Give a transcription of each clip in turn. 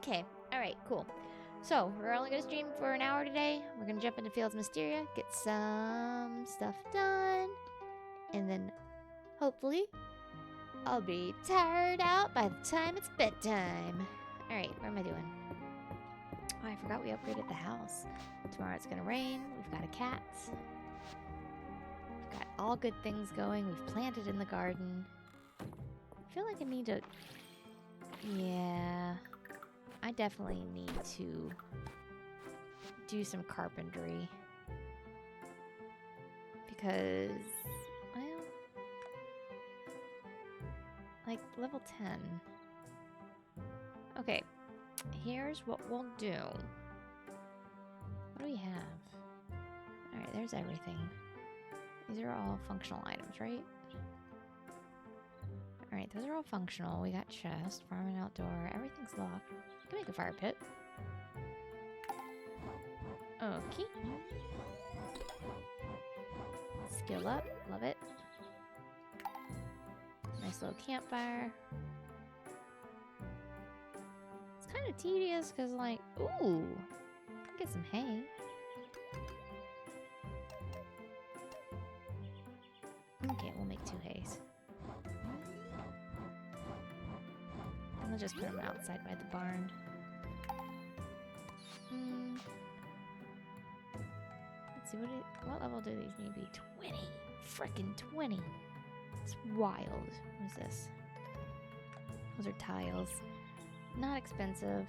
Okay. Alright, cool. So, we're only going to stream for an hour today. We're going to jump into Fields of Mistria, get some stuff done, and then hopefully I'll be tired out by the time it's bedtime. Alright, what am I doing? Oh, I forgot we upgraded the house. Tomorrow it's going to rain. We've got a cat. We've got all good things going. We've planted in the garden. I feel like I need to... Yeah... I definitely need to do some carpentry. Because, well, like level 10. Okay, here's what we'll do. What do we have? Alright, there's everything. These are all functional items, right? Alright, those are all functional. We got chest, farm and outdoor. Everything's locked. We can make a fire pit. Okay. Skill up. Love it. Nice little campfire. It's kind of tedious because, like, ooh, get some hay. Okay, we'll make 2 hays. I'll just put them outside by the barn. Let's see, what level do these need to be? 20! Frickin' 20! It's wild. What is this? Those are tiles. Not expensive.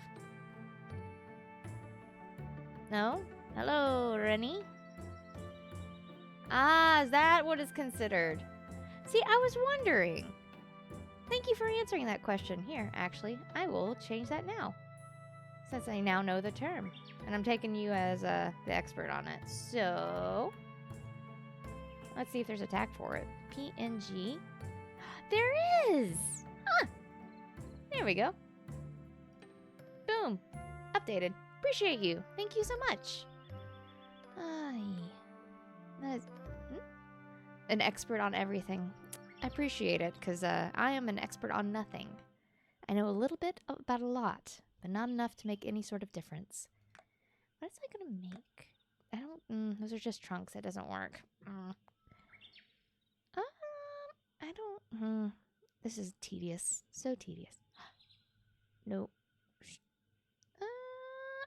No? Hello, Rennie? Ah, is that what is considered? See, I was wondering. Thank you for answering that question. Here, actually, I will change that now. Since I now know the term. And I'm taking you as the expert on it. So, let's see if there's a tag for it. PNG. There is! Huh! There we go. Boom. Updated. Appreciate you. Thank you so much. That is... An expert on everything. I appreciate it, because I am an expert on nothing. I know a little bit about a lot, but not enough to make any sort of difference. What is I gonna make? I don't... those are just trunks. It doesn't work. I don't... This is tedious. So tedious. Nope.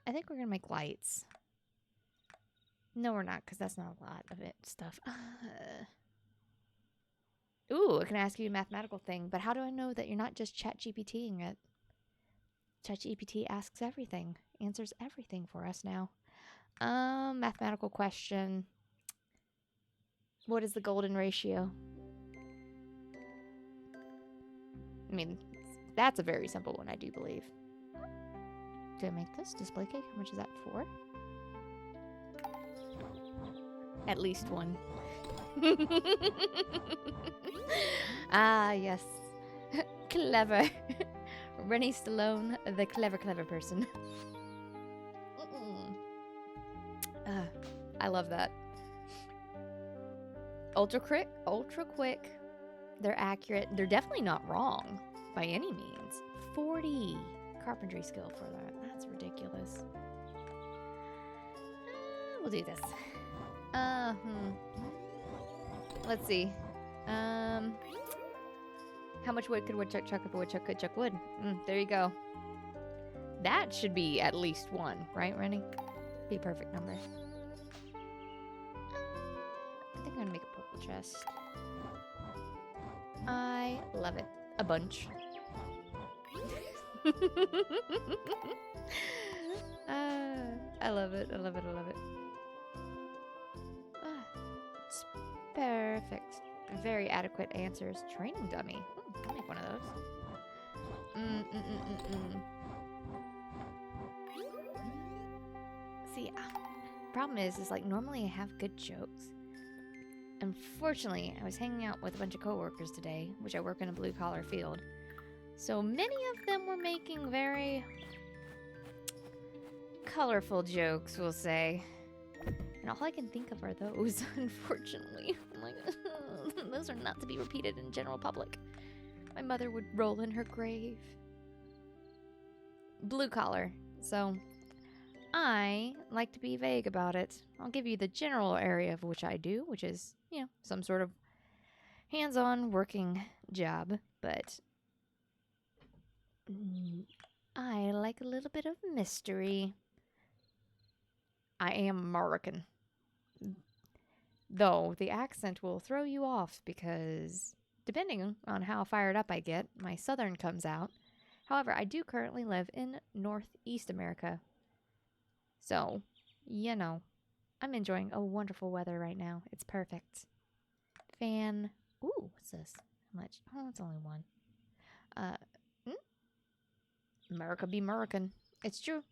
I think we're gonna make lights. No, we're not, because that's not a lot of it stuff. Ooh, I can ask you a mathematical thing, but how do I know that you're not just ChatGPTing it? ChatGPT asks everything, answers everything for us now. Mathematical question. What is the golden ratio? I mean, that's a very simple one, I do believe. Do I make this display cake? How much is that for? At least 1. Ah, yes. Clever. Rennie Stallone, the clever person. I love that. Ultra quick. They're accurate. They're definitely not wrong by any means. 40 carpentry skill for that. That's ridiculous. We'll do this. Let's see. How much wood could woodchuck chuck if a woodchuck could chuck wood? There you go. That should be at least 1, right, Rennie? Be a perfect number. I think I'm gonna make a purple chest. I love it. A bunch. I love it. I love it. I love it. It's perfect. Very adequate answers. Training dummy. I'll make one of those. See, problem is like normally I have good jokes. Unfortunately, I was hanging out with a bunch of coworkers today, which I work in a blue-collar field. So many of them were making very colorful jokes, we'll say. And all I can think of are those, unfortunately. I'm like, those are not to be repeated in general public. My mother would roll in her grave. blue collar. So I like to be vague about it. I'll give you the general area of which I do, which is, some sort of hands-on working job, but I like a little bit of mystery. I am American. Though the accent will throw you off because depending on how fired up I get, my southern comes out. However, I do currently live in Northeast America. So, I'm enjoying a wonderful weather right now. It's perfect. Ooh, what's this? How much? Oh, it's only one. America be American. It's true.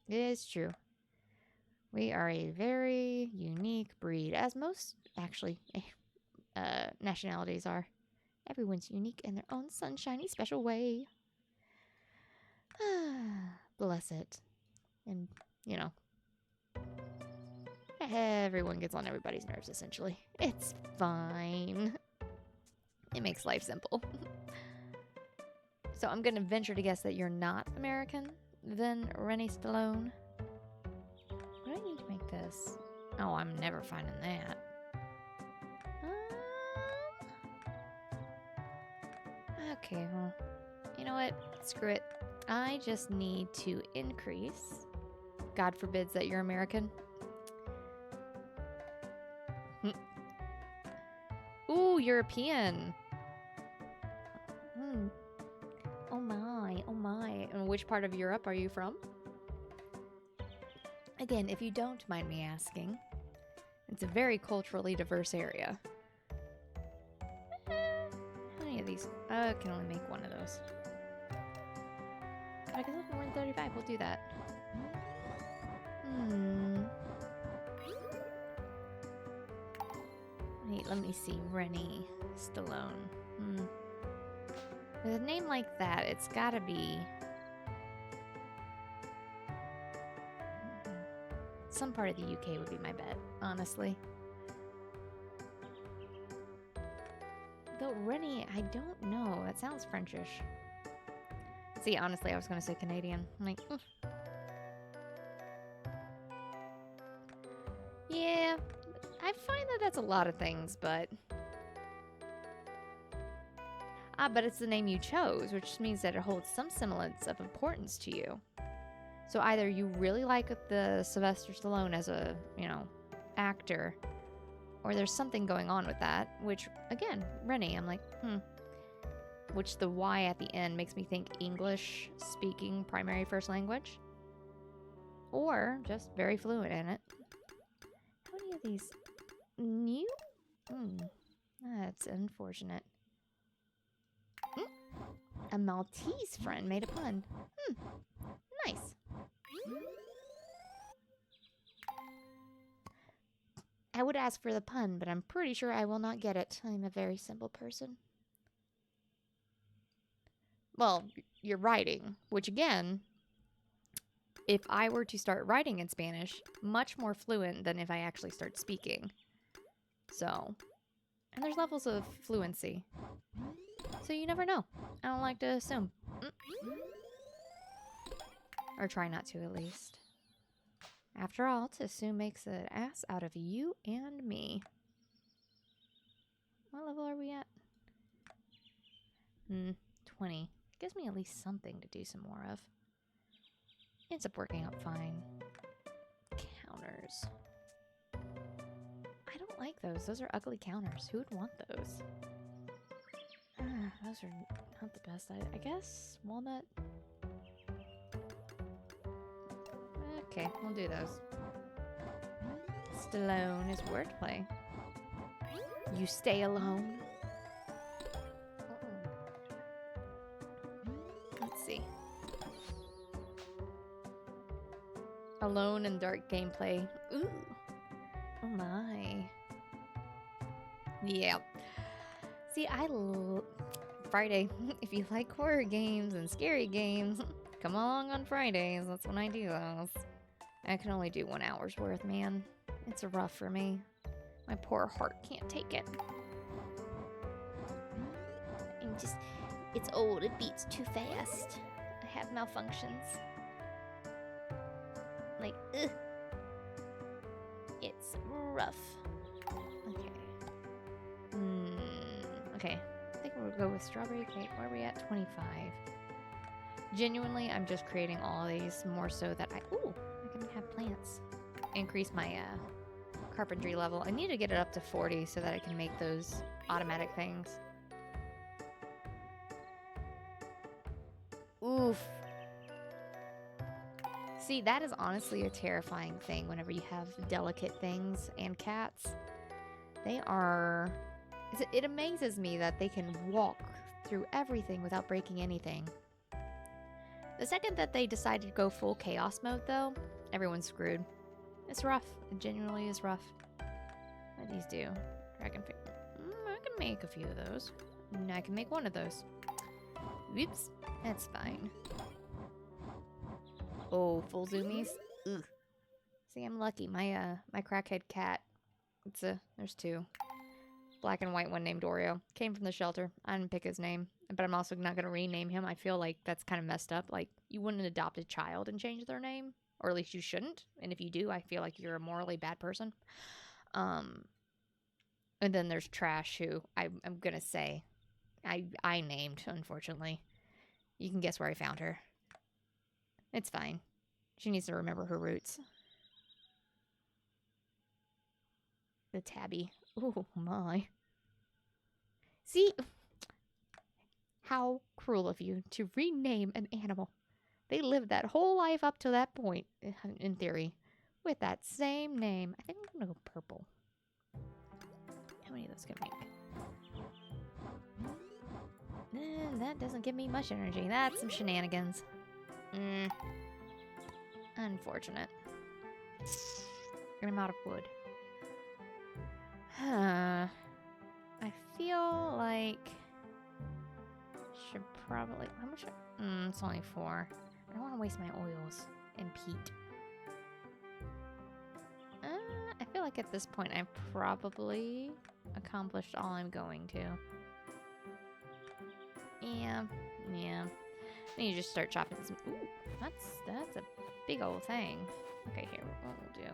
It is true. We are a very unique breed, as most, actually, nationalities are. Everyone's unique in their own sunshiny, special way. Bless it. And, everyone gets on everybody's nerves, essentially. It's fine. It makes life simple. So I'm going to venture to guess that you're not American, then Rennie Stallone. What do I need to make this? Oh, I'm never finding that. Okay, well, you know what? Screw it. I just need to increase. God forbids that you're American. Ooh, European. Oh my, oh my. And which part of Europe are you from? Again, if you don't mind me asking, it's a very culturally diverse area. How many of these? I can only make one of those. I can look at 135. We'll do that. Wait, let me see. Rennie Stallone. With a name like that, it's gotta be some part of the UK would be my bet, honestly. Though Rennie, I don't know. That sounds Frenchish. See, honestly, I was gonna say Canadian. I'm like, yeah, I find that that's a lot of things, but but it's the name you chose, which means that it holds some semblance of importance to you. So either you really like the Sylvester Stallone as a, actor, or there's something going on with that, which, again, Rennie, I'm like, Which the Y at the end makes me think English speaking primary first language. Or just very fluent in it. How many of these new? That's unfortunate. A Maltese friend made a pun. Nice. I would ask for the pun, but I'm pretty sure I will not get it. I'm a very simple person. Well, you're writing, which again, if I were to start writing in Spanish, much more fluent than if I actually start speaking. So, and there's levels of fluency. So you never know. I don't like to assume. Or try not to, at least. After all, to assume makes an ass out of you and me. What level are we at? 20. Gives me at least something to do some more of. Ends up working out fine. Counters. I don't like those. Those are ugly counters. Who would want those? Those are not the best. I guess walnut. Okay, we'll do those. Stallone is wordplay. You stay alone. Let's see. Alone and dark gameplay. Ooh. Oh my. Yeah. See, Friday. If you like horror games and scary games, come along on Fridays. That's when I do those. I can only do 1 hour's worth, man. It's rough for me. My poor heart can't take it. It's old. It beats too fast. I have malfunctions. Like, ugh. It's rough. Okay. Okay. I think we'll go with strawberry cake. Where are we at? 25. Genuinely, I'm just creating all of these more so that I can have plants. Increase my carpentry level. I need to get it up to 40 so that I can make those automatic things. Oof. See, that is honestly a terrifying thing whenever you have delicate things and cats. They are... It amazes me that they can walk through everything without breaking anything. The second that they decide to go full chaos mode, though, everyone's screwed. It's rough. It genuinely is rough. What do these do? Dragon fig. I can make a few of those. I can make one of those. Whoops. That's fine. Oh, full zoomies? Ugh. See, I'm lucky. My crackhead cat. There's two. Black and white one named Oreo. Came from the shelter. I didn't pick his name. But I'm also not going to rename him. I feel like that's kind of messed up. Like, you wouldn't adopt a child and change their name. Or at least you shouldn't. And if you do, I feel like you're a morally bad person. And then there's Trash, who I'm going to say I named, unfortunately. You can guess where I found her. It's fine. She needs to remember her roots. The tabby. Oh, my. See? How cruel of you to rename an animal. They lived that whole life up to that point, in theory, with that same name. I think I'm going to go purple. How many of those can I make? That doesn't give me much energy. That's some shenanigans. Unfortunate. I'm out of wood. I feel like... should probably... How much? It's only 4. I don't want to waste my oils and peat. I feel like at this point I've probably accomplished all I'm going to. Yeah. I need to just start chopping some... Ooh, that's a big old thing. Okay, here, what we'll do.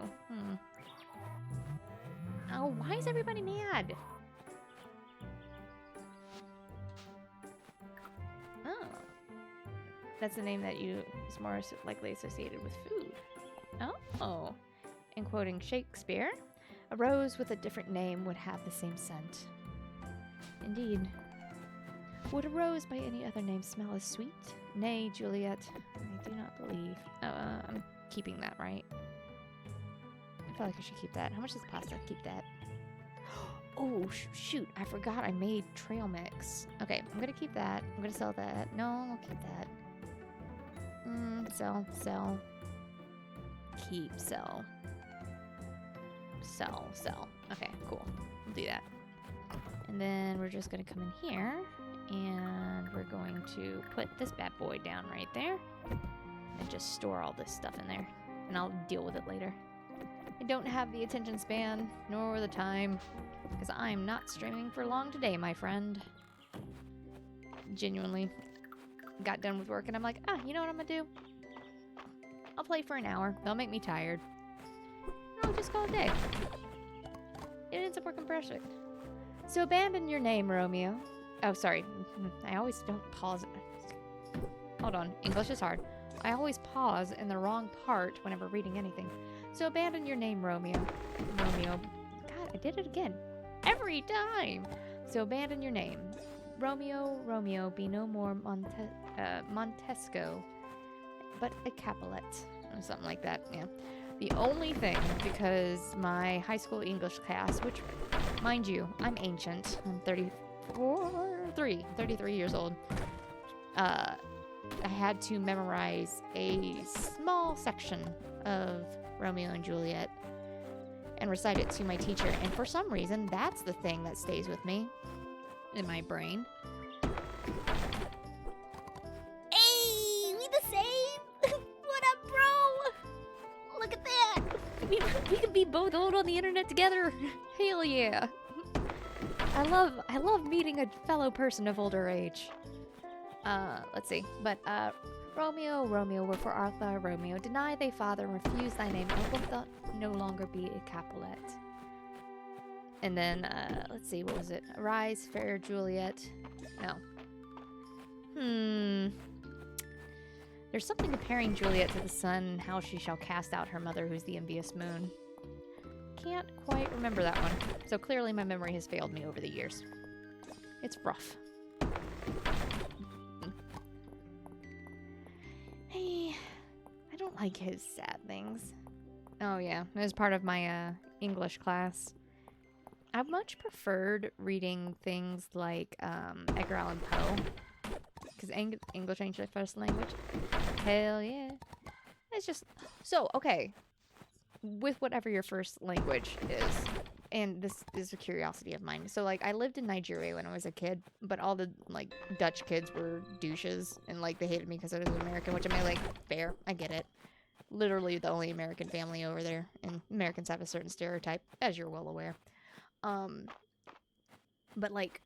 Oh, why is everybody mad? Oh. That's the name that is more likely associated with food. Oh. In quoting Shakespeare, a rose with a different name would have the same scent. Indeed. Would a rose by any other name smell as sweet? Nay, Juliet, I do not believe. I'm keeping that, right? I feel like I should keep that. How much is pasta? Keep that. Oh, shoot. I forgot I made trail mix. Okay, I'm going to keep that. I'm going to sell that. No, I'll keep that. Sell. Keep, sell. Sell. Okay, cool. We'll do that. And then we're just going to come in here. And we're going to put this bad boy down right there. And just store all this stuff in there. And I'll deal with it later. I don't have the attention span, nor the time, because I'm not streaming for long today, my friend. Genuinely. Got done with work and I'm like, you know what I'm gonna do? I'll play for an hour. They'll make me tired. I'll just call it a day. It ends up working perfect. So abandon your name, Romeo. Oh, sorry. I always don't pause. Hold on. English is hard. I always pause in the wrong part whenever reading anything. So abandon your name, Romeo. God, I did it again. Every time. So abandon your name. Romeo, be no more Montesco, but a Capulet. Or something like that, yeah. The only thing, because my high school English class, which, mind you, I'm ancient. I'm 33 years old. I had to memorize a small section of Romeo and Juliet and recite it to my teacher. And for some reason, that's the thing that stays with me in my brain. Hey, we the same? What up, bro? Look at that. We could be both old on the internet together. Hell yeah. I love meeting a fellow person of older age. Let's see. But Romeo, Romeo, wherefore art thou Romeo? Deny thy father and refuse thy name, and wilt thou no longer be a Capulet. And then, let's see, what was it? Arise, fair Juliet. No. There's something comparing Juliet to the sun and how she shall cast out her mother, who's the envious moon. Can't quite remember that one. So clearly my memory has failed me over the years. It's rough. Hey, I don't like his sad things. Oh yeah, it was part of my English class. I much preferred reading things like Edgar Allan Poe. Because English ain't your first language. Hell yeah. It's just... So, okay. With whatever your first language is, and this is a curiosity of mine. So, like, I lived in Nigeria when I was a kid, but all the, like, Dutch kids were douches, and, like, they hated me because I was American, which I mean, like, fair. I get it. Literally the only American family over there, and Americans have a certain stereotype, as you're well aware. But, like,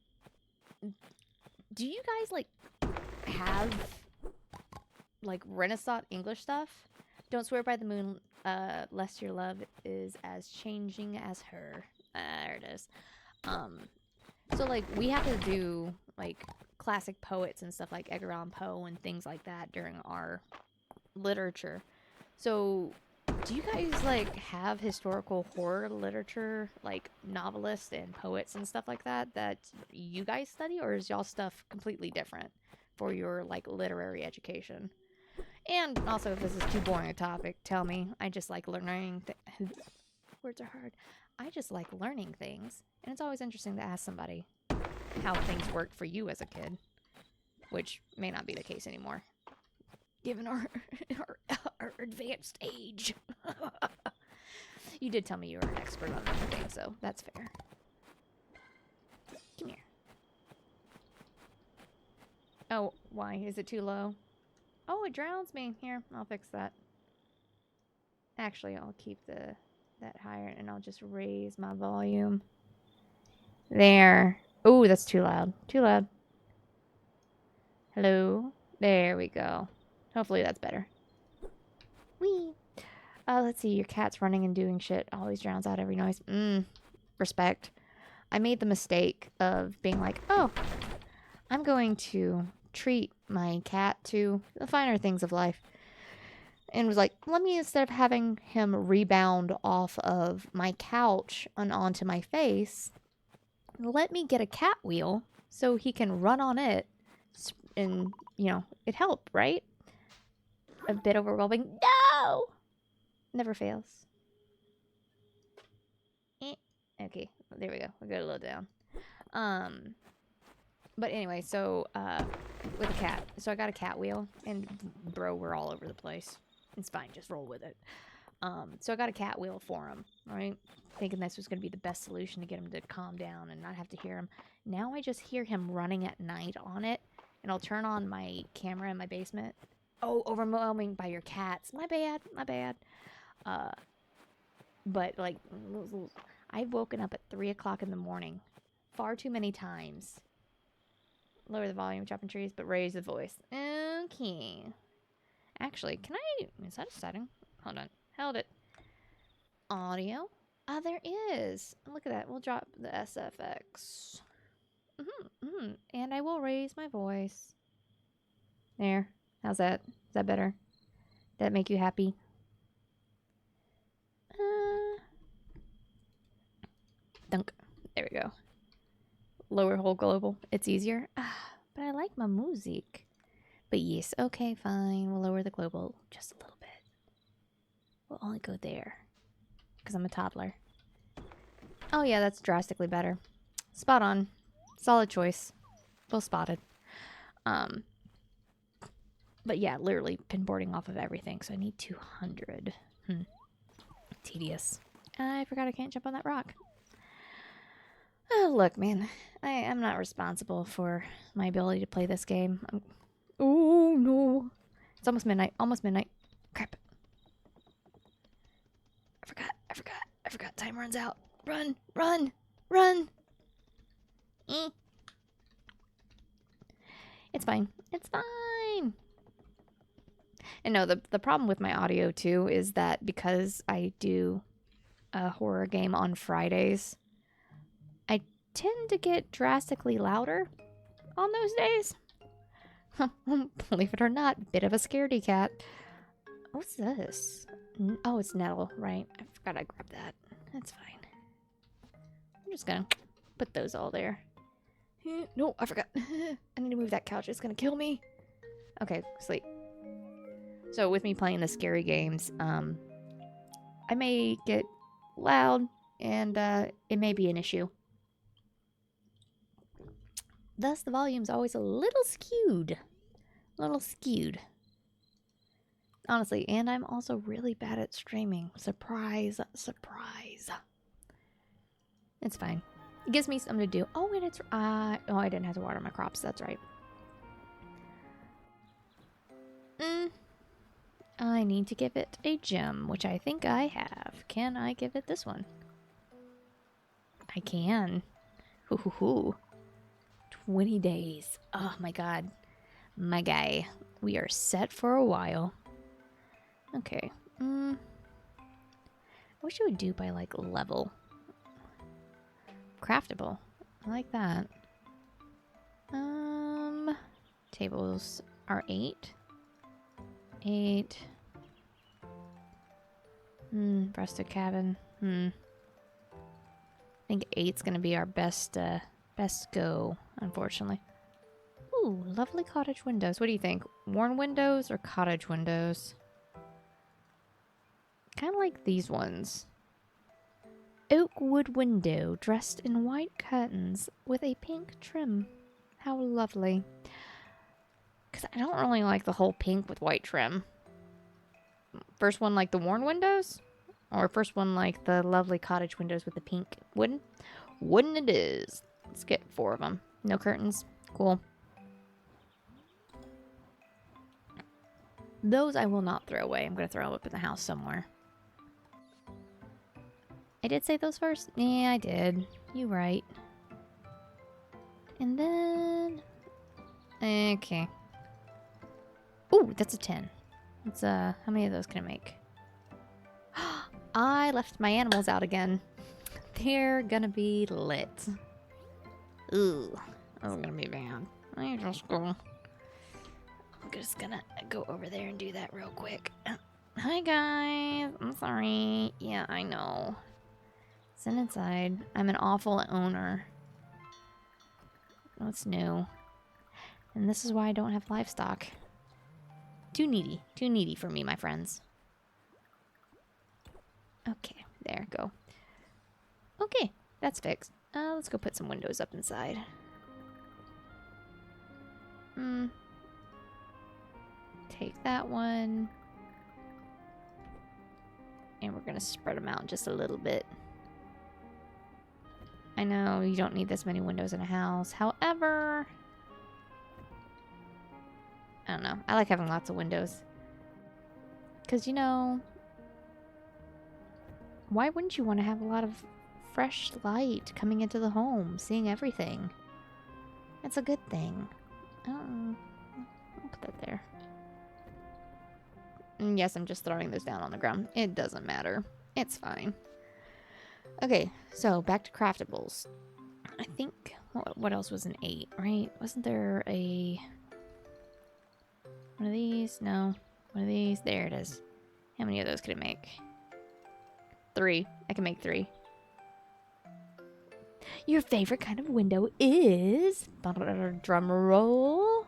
do you guys, like, have, like, Renaissance English stuff? Don't swear by the moon, lest your love is as changing as her. There it is. So, like, we have to do, like, classic poets and stuff like Edgar Allan Poe and things like that during our literature. So, do you guys, like, have historical horror literature, like, novelists and poets and stuff like that you guys study? Or is y'all stuff completely different for your, like, literary education? And also, if this is too boring a topic, tell me. I just like learning. Words are hard. I just like learning things. And it's always interesting to ask somebody how things worked for you as a kid. Which may not be the case anymore. Given our advanced age. You did tell me you were an expert on everything, so that's fair. Come here. Oh, why? Is it too low? Oh, it drowns me. Here, I'll fix that. Actually, I'll keep that higher, and I'll just raise my volume. There. Oh, that's too loud. Too loud. Hello? There we go. Hopefully that's better. Whee! Let's see. Your cat's running and doing shit. Always drowns out every noise. Respect. I made the mistake of being like, oh, I'm going to treat my cat to the finer things of life. And was like, let me, instead of having him rebound off of my couch and onto my face, let me get a cat wheel so he can run on it. And, you know, it helped, right? A bit overwhelming. No! Never fails. Okay, there we go. We got a little down. But anyway, so, with a cat. So I got a cat wheel, and bro, we're all over the place. It's fine, just roll with it. So I got a cat wheel for him, right? Thinking this was going to be the best solution to get him to calm down and not have to hear him. Now I just hear him running at night on it, and I'll turn on my camera in my basement. Oh, overwhelming by your cats. My bad, my bad. But, like, I've woken up at 3 o'clock in the morning far too many times. Lower the volume, chopping trees, but raise the voice. Okay. Actually, can I... Is that a setting? Hold on. Held it. Audio? Ah, there is. Look at that. We'll drop the SFX. And I will raise my voice. There. How's that? Is that better? Did that make you happy? Dunk. There we go. Lower whole global. It's easier. But I like my music. But yes, okay, fine. We'll lower the global just a little bit. We'll only go there. Because I'm a toddler. Oh yeah, that's drastically better. Spot on. Solid choice. Well spotted. But yeah, literally pinboarding off of everything. So I need 200. Tedious. I forgot I can't jump on that rock. Oh, look, man. I'm not responsible for my ability to play this game. Oh, no. It's almost midnight. Almost midnight. Crap. I forgot. Time runs out. Run. It's fine. And no, the problem with my audio too is that because I do a horror game on Fridays, I tend to get drastically louder on those days. Believe it or not, bit of a scaredy cat. What's this? Oh, it's nettle, right? I forgot I grabbed that. That's fine. I'm just gonna put those all there. No, I forgot. I need to move that couch. It's gonna kill me. Okay, sleep. So with me playing the scary games, I may get loud and it may be an issue. Thus, the volume's always a little skewed. Honestly, and I'm also really bad at streaming. Surprise, surprise. It's fine. It gives me something to do. Oh, and it's... oh, I didn't have to water my crops. That's right. I need to give it a gem, which I think I have. Can I give it this one? I can. Hoo. 20 days. Oh, my God. My guy. We are set for a while. Okay. I wish it would do by, like, level. Craftable. I like that. Tables are 8. 8. Breasted cabin. I think 8's gonna be our best go, unfortunately. Ooh, lovely cottage windows. What do you think? Worn windows or cottage windows? Kind of like these ones. Oak wood window dressed in white curtains with a pink trim. How lovely. Because I don't really like the whole pink with white trim. First one like the worn windows? Or first one like the lovely cottage windows with the pink wooden? Wooden it is. Let's get 4 of them. No curtains. Cool. Those I will not throw away. I'm going to throw them up in the house somewhere. I did say those first? Yeah, I did. You right. And then... Okay. Ooh, that's a 10. It's, how many of those can I make? I left my animals out again. They're gonna be lit. Ooh, that's gonna be bad. I'm just gonna go over there and do that real quick. Hi, guys. I'm sorry. Yeah, I know. Send inside. I'm an awful owner. What's new? And this is why I don't have livestock. Too needy. Too needy for me, my friends. Okay, there, go. Okay, that's fixed. Let's go put some windows up inside. Take that one. And we're gonna spread them out just a little bit. I know you don't need this many windows in a house. However, I don't know. I like having lots of windows. Because, you know, why wouldn't you want to have a lot of fresh light coming into the home, seeing everything? It's a good thing. I'll put that there. And yes, I'm just throwing those down on the ground. It doesn't matter. It's fine. Okay, so back to craftables. I think, what else was an 8, right? Wasn't there a... one of these? No. One of these? There it is. How many of those could it make? 3. I can make 3. Your favorite kind of window is... drum roll.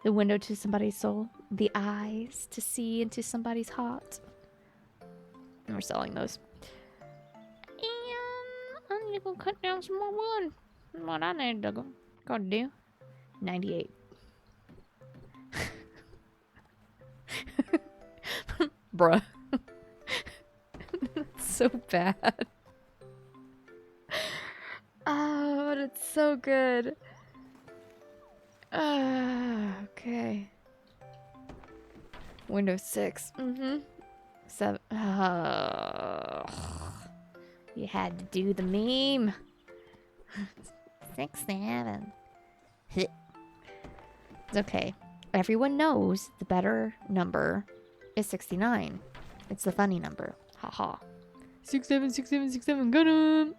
The window to somebody's soul. The eyes to see into somebody's heart. And we're selling those. And I need to go cut down some more wood. That's what I need to go do. 98. Bruh. That's so bad. Oh, but it's so good. Okay. Windows 6. 7. You had to do the meme. 6, 7. It's okay. Everyone knows the better number is 69. It's the funny number. Haha. 676767, got him!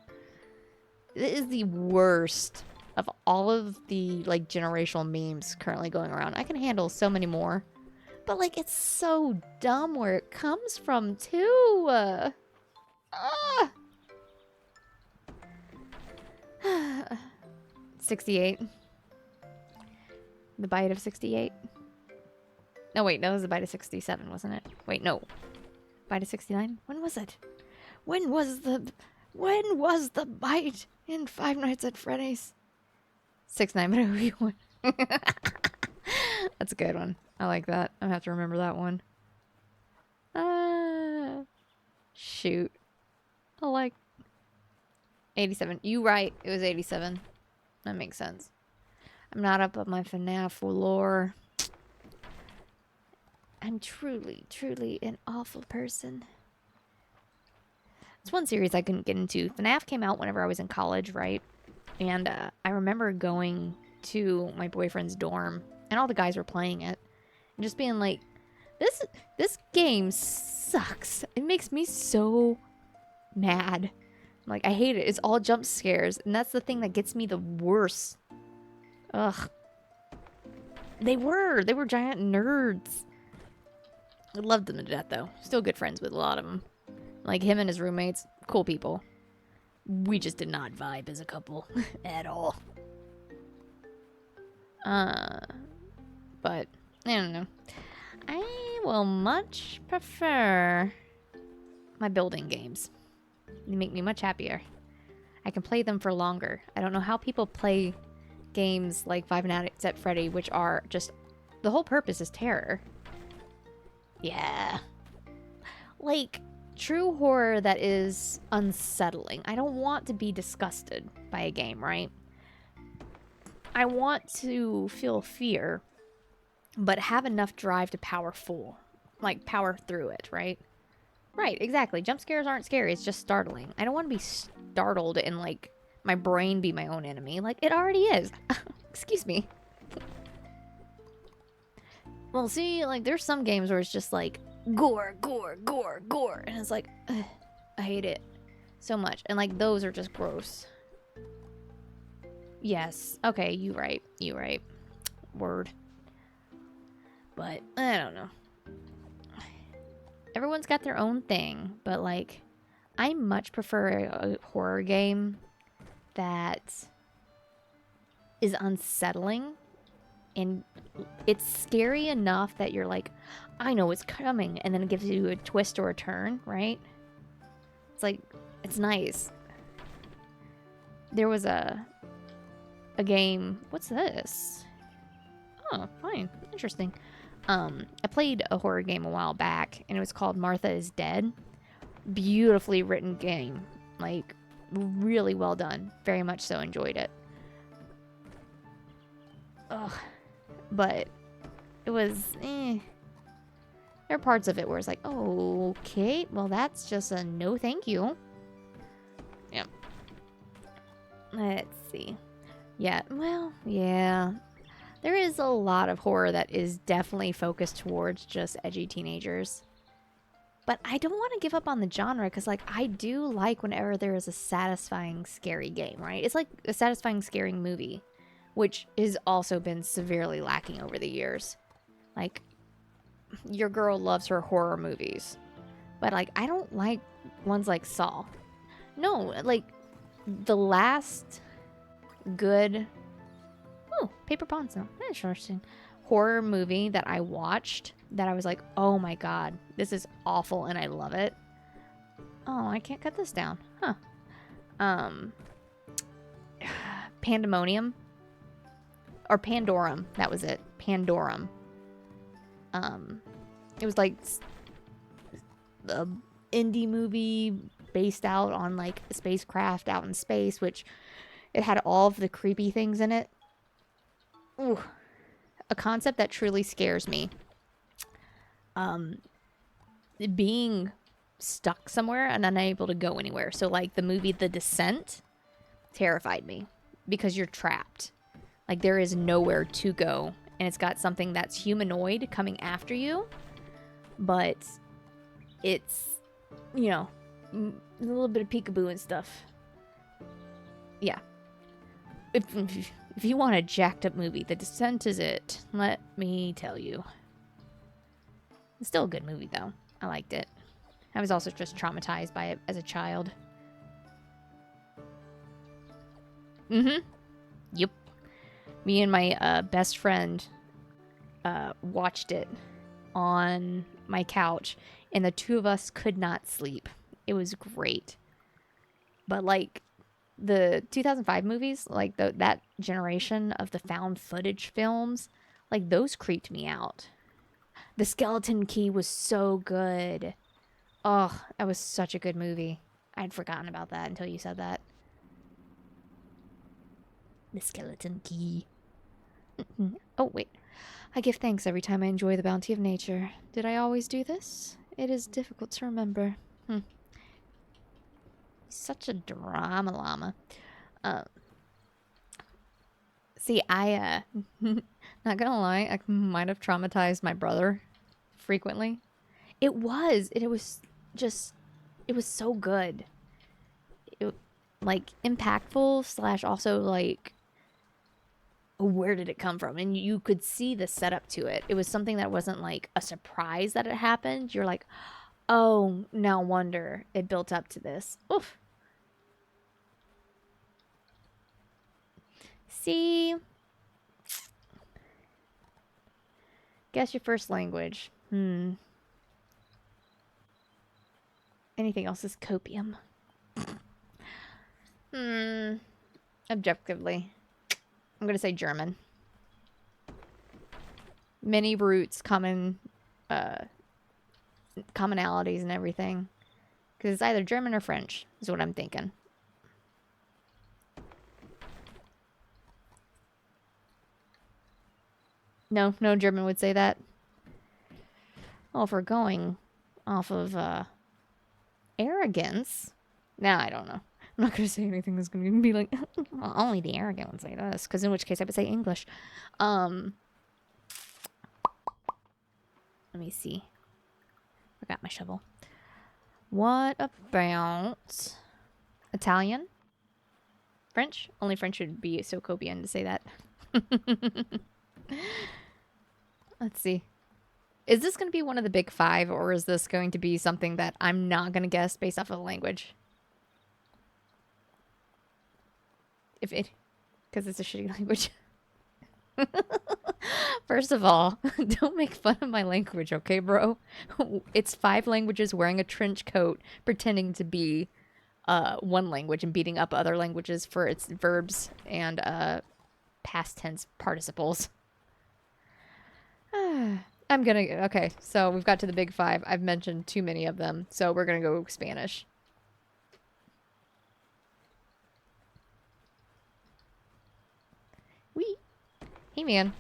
It is the worst of all of the, like, generational memes currently going around. I can handle so many more. But, like, it's so dumb where it comes from, too. 68. The bite of 68. No, wait, no, it was the bite of 67, wasn't it? Wait, no. Bite of 69? When was it? When was the bite in Five Nights at Freddy's? 69, but that's a good one. I like that. I have to remember that one. Shoot. I like 87. You right. It was 87. That makes sense. I'm not up on my FNAF lore. I'm truly, truly an awful person. It's one series I couldn't get into. FNAF came out whenever I was in college, right? And I remember going to my boyfriend's dorm, and all the guys were playing it, and just being like, this game sucks. It makes me so mad. Like, I hate it. It's all jump scares, and that's the thing that gets me the worst. Ugh. They were giant nerds. I loved them to death, though. Still good friends with a lot of them. Like, him and his roommates, cool people. We just did not vibe as a couple at all. But, I don't know. I will much prefer my building games. They make me much happier. I can play them for longer. I don't know how people play games like Five Nights at Freddy, which are just... the whole purpose is terror. Yeah. Like, true horror that is unsettling. I don't want to be disgusted by a game, right? I want to feel fear, but have enough drive to power through it, right? Right, exactly. Jump scares aren't scary. It's just startling. I don't want to be startled and, like, my brain be my own enemy. Like, it already is. Excuse me. Well, see, like, there's some games where it's just like, gore, gore, gore, gore. And it's like, ugh, I hate it so much. And, like, those are just gross. Yes. Okay, you right. You right. Word. But, I don't know. Everyone's got their own thing. But, like, I much prefer a horror game that is unsettling. And it's scary enough that you're like, I know it's coming. And then it gives you a twist or a turn, right? It's like, it's nice. There was a game. What's this? Oh, fine. Interesting. I played a horror game a while back, and it was called Martha is Dead. Beautifully written game. Like, really well done. Very much so enjoyed it. Ugh. But it was, There are parts of it where it's like, oh, okay, well, that's just a no thank you. Yeah. Let's see. Yeah, well, yeah. There is a lot of horror that is definitely focused towards just edgy teenagers. But I don't want to give up on the genre because, like, I do like whenever there is a satisfying, scary game, right? It's like a satisfying, scary movie, which has also been severely lacking over the years. Like, your girl loves her horror movies. But, like, I don't like ones like Saw. No, like, the last good... Oh, Paper Pawn Snow. Interesting. Horror movie that I watched that I was like, oh my god, this is awful and I love it. Oh, I can't cut this down. Huh. Pandemonium. Or Pandorum. That was it. Pandorum. It was like the indie movie based out on like a spacecraft out in space, which it had all of the creepy things in it. Ooh. A concept that truly scares me. Being stuck somewhere and unable to go anywhere. So like the movie The Descent terrified me because you're trapped. Like there is nowhere to go and it's got something that's humanoid coming after you, but it's, you know, a little bit of peekaboo and stuff. Yeah. If you want a jacked up movie, The Descent is it. Let me tell you. It's still a good movie, though. I liked it. I was also just traumatized by it as a child. Mm-hmm. Yep. Me and my best friend watched it on my couch, and the two of us could not sleep. It was great. But, like, the 2005 movies, like that generation of the found footage films, like, those creeped me out. The Skeleton Key was so good. Oh, that was such a good movie. I'd forgotten about that until you said that. The Skeleton Key. Oh, wait. I give thanks every time I enjoy the bounty of nature. Did I always do this? It is difficult to remember. Such a drama llama. See, I, not gonna lie, I might have traumatized my brother frequently. It was just, it was so good. It, like, impactful / also, like, where did it come from? And you could see the setup to it. It was something that wasn't, like, a surprise that it happened. You're like, oh, no wonder it built up to this. Oof. See? Guess your first language. Anything else is copium. Objectively, I'm going to say German. Many roots, commonalities and everything. Because it's either German or French, is what I'm thinking. No German would say that. Well, if we're going off of arrogance, now I don't know. I'm not going to say anything that's going to be like, well, only the arrogant would say this, because in which case I would say English. Let me see. Forgot my shovel. What about Italian? French? Only French would be so copian to say that. Let's see. Is this going to be one of the big five, or is this going to be something that I'm not going to guess based off of the language? If it... Because it's a shitty language. First of all, don't make fun of my language, okay, bro? It's 5 languages wearing a trench coat, pretending to be one language and beating up other languages for its verbs and past tense participles. I'm gonna... Okay, so we've got to the big 5. I've mentioned too many of them, so we're gonna go Spanish. Wee. Hey, man.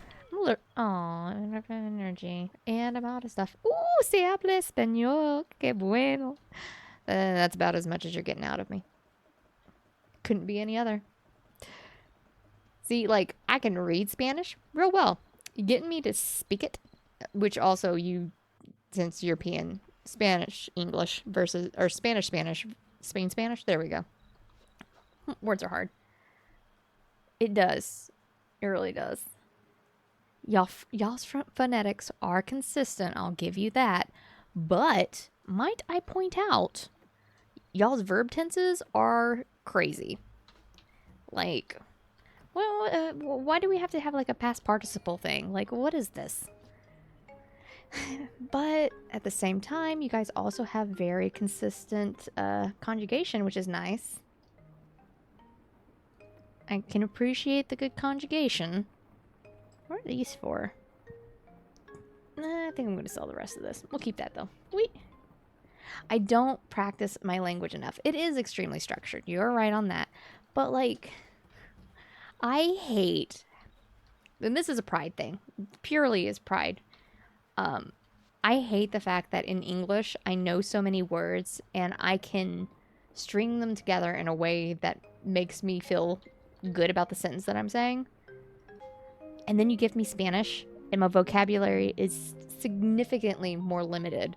Oh, energy. And I'm out of stuff. Ooh, se habla español. Que bueno. That's about as much as you're getting out of me. Couldn't be any other. See, like, I can read Spanish real well. Getting me to speak it, which also you, since European, Spanish, English versus, or Spanish, Spain, Spanish. There we go. Words are hard. It does. It really does. Y'all's phonetics are consistent, I'll give you that. But, might I point out, y'all's verb tenses are crazy. Like, well, why do we have to have, like, a past participle thing? Like, what is this? But, at the same time, you guys also have very consistent conjugation, which is nice. I can appreciate the good conjugation. What are these for? I think I'm going to sell the rest of this. We'll keep that, though. I don't practice my language enough. It is extremely structured. You're right on that. But, like, I hate... And this is a pride thing. Purely is pride. I hate the fact that in English, I know so many words, and I can string them together in a way that makes me feel good about the sentence that I'm saying. And then you give me Spanish, and my vocabulary is significantly more limited.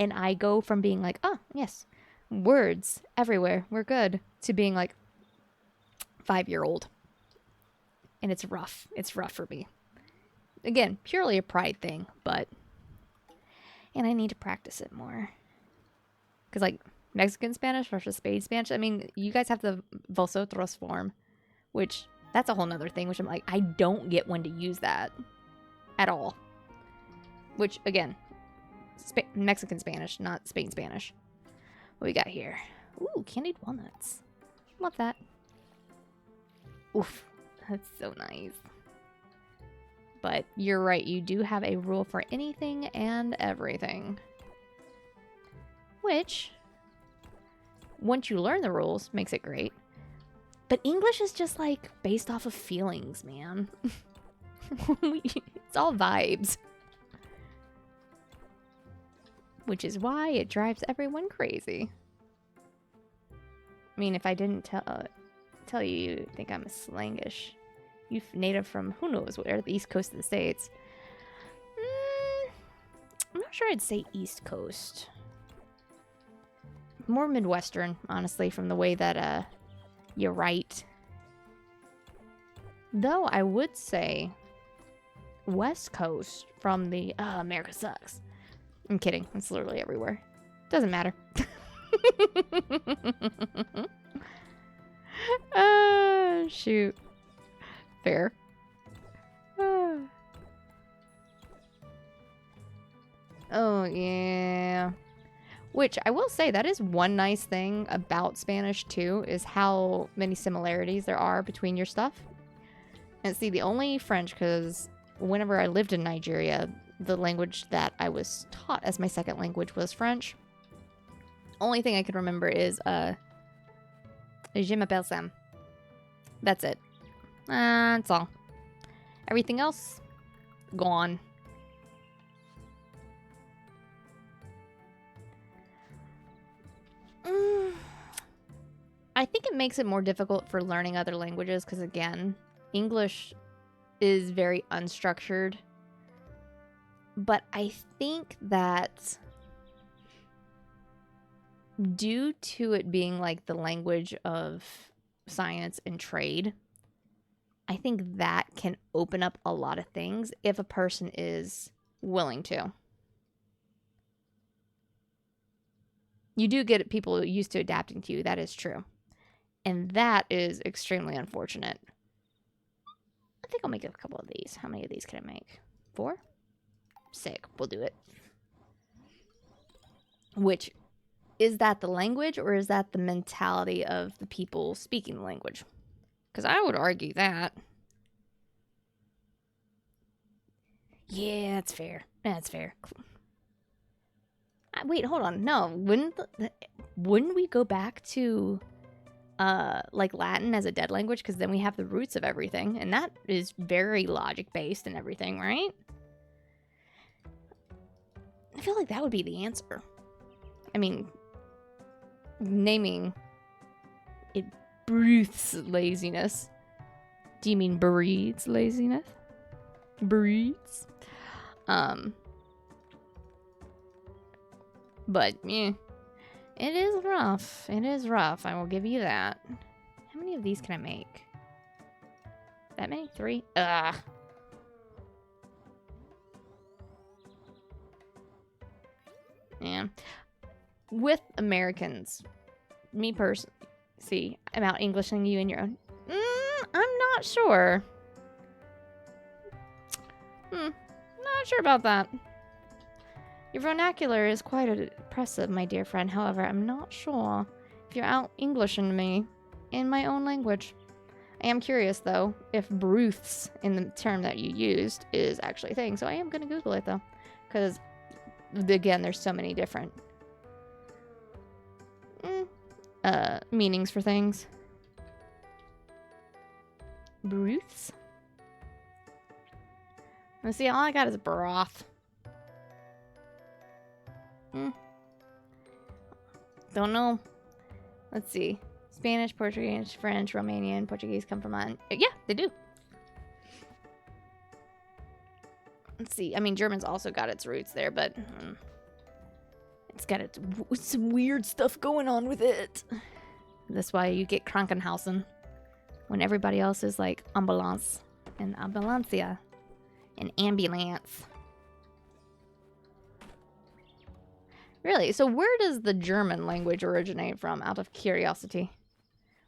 And I go from being like, oh, yes, words everywhere, we're good, to being like 5-year-old. And it's rough. It's rough for me. Again, purely a pride thing, but... And I need to practice it more. Because, like, Mexican Spanish versus Spain Spanish, I mean, you guys have the vosotros form, which, that's a whole nother thing, which I'm like, I don't get when to use that at all. Which, again, Mexican Spanish, not Spain Spanish. What we got here? Ooh, candied walnuts. Love that. Oof, that's so nice. But you're right, you do have a rule for anything and everything. Which, once you learn the rules, makes it great. But English is just like based off of feelings, man. It's all vibes. Which is why it drives everyone crazy. I mean, if I didn't tell you, you'd think I'm a slangish. You native from who knows where, the East Coast of the States. I'm not sure I'd say East Coast. More Midwestern, honestly, from the way that you write. Though I would say West Coast from the America sucks. I'm kidding. It's literally everywhere. Doesn't matter. Shoot. Fair. Oh, yeah. Which, I will say, that is one nice thing about Spanish, too, is how many similarities there are between your stuff. And see, the only French, because whenever I lived in Nigeria, the language that I was taught as my second language was French. Only thing I can remember is, Je m'appelle Sam. That's it. That's all. Everything else, gone. I think it makes it more difficult for learning other languages because, again, English is very unstructured. But I think that due to it being like the language of science and trade, I think that can open up a lot of things if a person is willing to. You do get people used to adapting to you. That is true. And that is extremely unfortunate. I think I'll make a couple of these. How many of these can I make? 4? Sick. We'll do it. Which, is that the language or is that the mentality of the people speaking the language? Because I would argue that. Yeah, that's fair. That's fair. Wait, hold on. No, wouldn't we go back to like Latin as a dead language? Because then we have the roots of everything, and that is very logic based and everything, right? I feel like that would be the answer. I mean, naming it breathes laziness. Do you mean breeds laziness? Breeds? But, yeah. It is rough. It is rough. I will give you that. How many of these can I make? That many? 3? Ugh. Yeah. With Americans, me personally, see, I'm out Englishing you in your own. I'm not sure. Not sure about that. Your vernacular is quite impressive, my dear friend. However, I'm not sure if you're out Englishing me in my own language. I am curious, though, if Bruths in the term that you used is actually a thing. So I am going to Google it, though. Because, again, there's so many different meanings for things. Bruths? Let's see, all I got is broth. Don't know. Let's see. Spanish, Portuguese, French, Romanian, Portuguese come from Latin. Yeah, they do. Let's see. I mean, German's also got its roots there, but it's got some weird stuff going on with it. That's why you get Krankenhausen when everybody else is like ambulance and ambulancia and ambulance. Really? So where does the German language originate from, out of curiosity?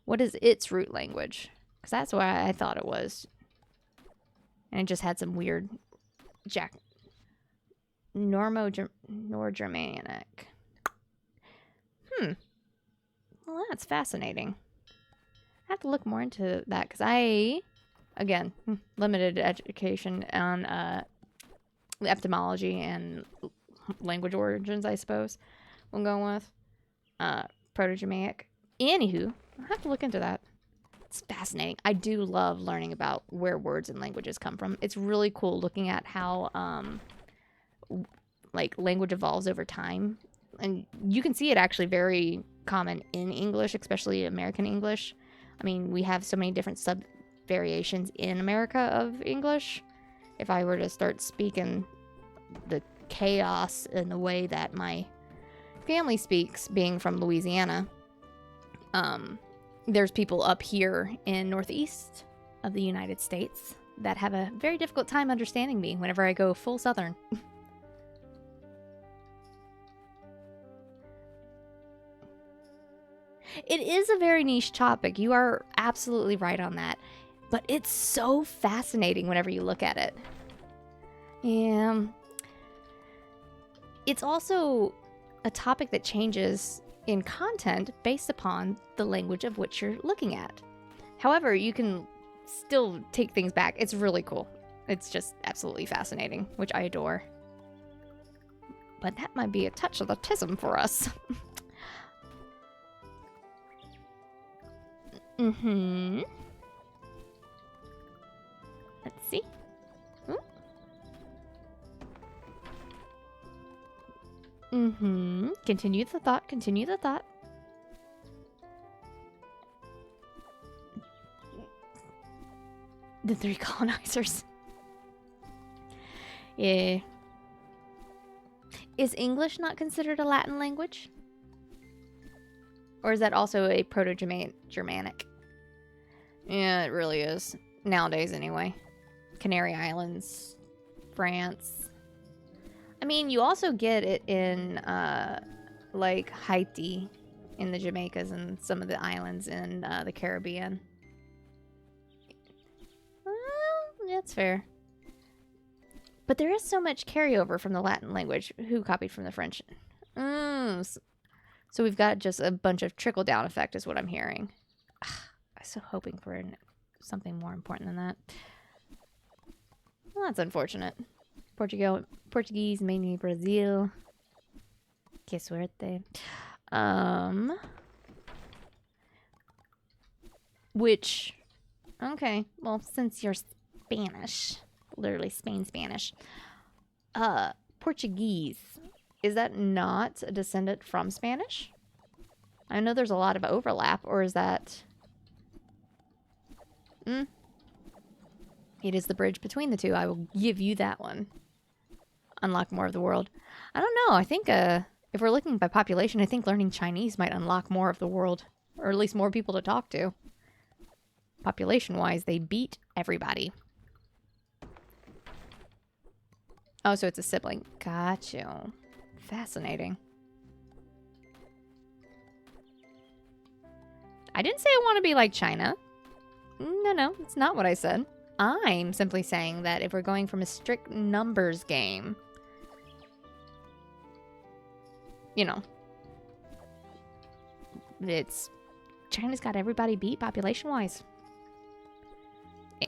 What is its root language? Because that's what I thought it was. And it just had some weird Nord-Germanic. Well, that's fascinating. I have to look more into that because again, limited education on etymology and language origins, I suppose. We'll go with Proto-Germanic. Anywho, I'll have to look into that. It's fascinating. I do love learning about where words and languages come from. It's really cool looking at how like language evolves over time. And you can see it actually very common in English, especially American English. I mean, we have so many different sub-variations in America of English. If I were to start speaking the chaos in the way that my family speaks, being from Louisiana, there's people up here in northeast of the United States that have a very difficult time understanding me whenever I go full Southern. It is a very niche topic. You are absolutely right on that. But it's so fascinating whenever you look at it. Yeah. It's also a topic that changes in content based upon the language of which you're looking at. However, you can still take things back. It's really cool. It's just absolutely fascinating, which I adore. But that might be a touch of autism for us. Let's see. Continue the thought, continue the thought. The 3 colonizers. Yeah. Is English not considered a Latin language? Or is that also a Proto-Germanic? Yeah, it really is. Nowadays, anyway. Canary Islands, France. I mean, you also get it in, like, Haiti, in the Jamaicas, and some of the islands in the Caribbean. Well, that's fair. But there is so much carryover from the Latin language. Who copied from the French? So we've got just a bunch of trickle-down effect is what I'm hearing. I'm so hoping for something more important than that. Well, that's unfortunate. Portuguese, mainly Brazil. Que suerte. Which, okay, well, since you're Spanish, literally Spain Spanish, Portuguese, is that not a descendant from Spanish? I know there's a lot of overlap, or is that... It is the bridge between the two. I will give you that one. Unlock more of the world. I don't know. I think if we're looking by population, I think learning Chinese might unlock more of the world. Or at least more people to talk to. Population-wise, they beat everybody. Oh, so it's a sibling. Got you. Fascinating. I didn't say I want to be like China. No, it's not what I said. I'm simply saying that if we're going from a strict numbers game, you know, China's got everybody beat population-wise.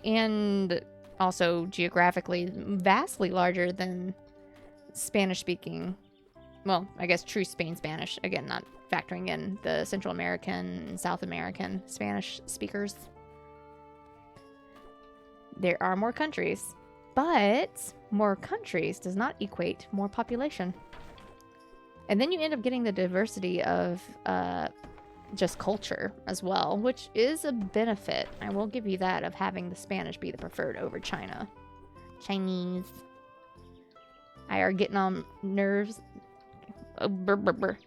And also geographically vastly larger than Spanish-speaking, well, I guess true Spain Spanish. Again, not factoring in the Central American and South American Spanish speakers. There are more countries, but more countries does not equate more population. And then you end up getting the diversity of just culture as well, which is a benefit. I will give you that, of having the Spanish be the preferred over China. Chinese. I are getting on nerves. Oh, brr, brr, brr.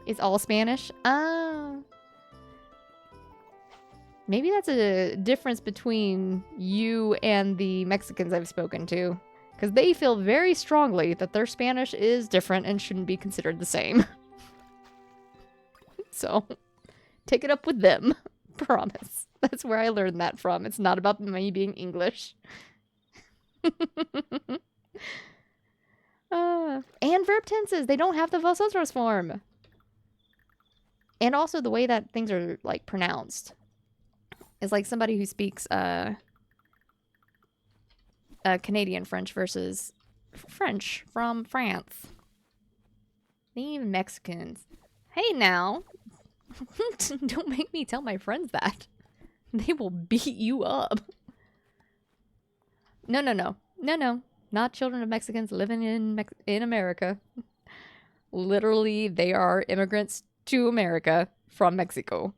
It's all Spanish? Oh. Maybe that's a difference between you and the Mexicans I've spoken to. Because they feel very strongly that their Spanish is different and shouldn't be considered the same. So, take it up with them. Promise. That's where I learned that from. It's not about me being English. And verb tenses. They don't have the vosotros form. And also the way that things are, like, pronounced. Is like somebody who speaks Canadian French versus French from France. Even Mexicans. Hey now. Don't make me tell my friends that. They will beat you up. No. Not children of Mexicans living in America. Literally, they are immigrants to America from Mexico.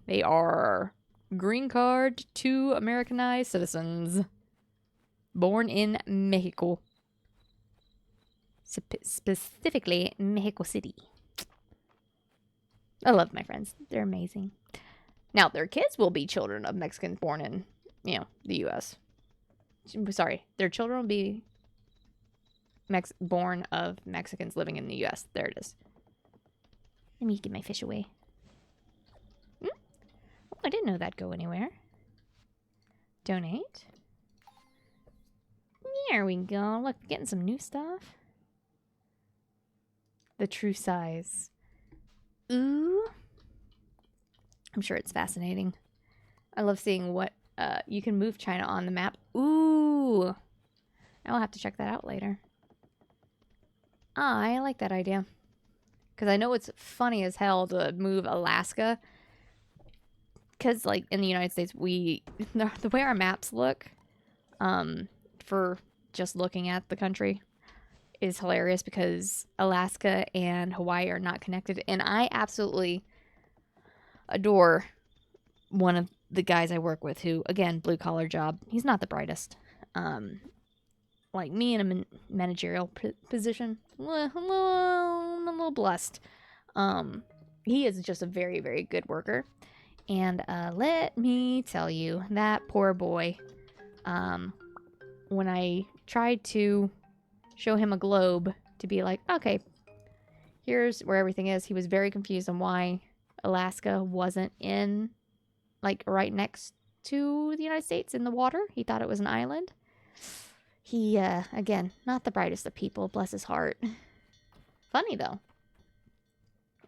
They are green card to Americanized citizens. Born in Mexico. Specifically, Mexico City. I love my friends. They're amazing. Now, their kids will be children of Mexicans born in, the U.S. Sorry, their children will be born of Mexicans living in the U.S. There it is. Let me get my fish away. Oh, I didn't know that'd go anywhere. Donate. There we go. Look, getting some new stuff. The true size. Ooh. I'm sure it's fascinating. I love seeing what you can move China on the map. Ooh. I'll have to check that out later. I like that idea. Because I know it's funny as hell to move Alaska. Because, like, in the United States, the way our maps look, for just looking at the country, is hilarious because Alaska and Hawaii are not connected. And I absolutely adore one of the guys I work with who, again, blue collar job. He's not the brightest. Like me in a managerial position, I'm a little blessed. He is just a very, very good worker. And let me tell you, that poor boy, when I tried to show him a globe to be like, okay, here's where everything is, he was very confused on why Alaska wasn't in, like, right next to the United States in the water. He thought it was an island. He, again, not the brightest of people, bless his heart. Funny, though.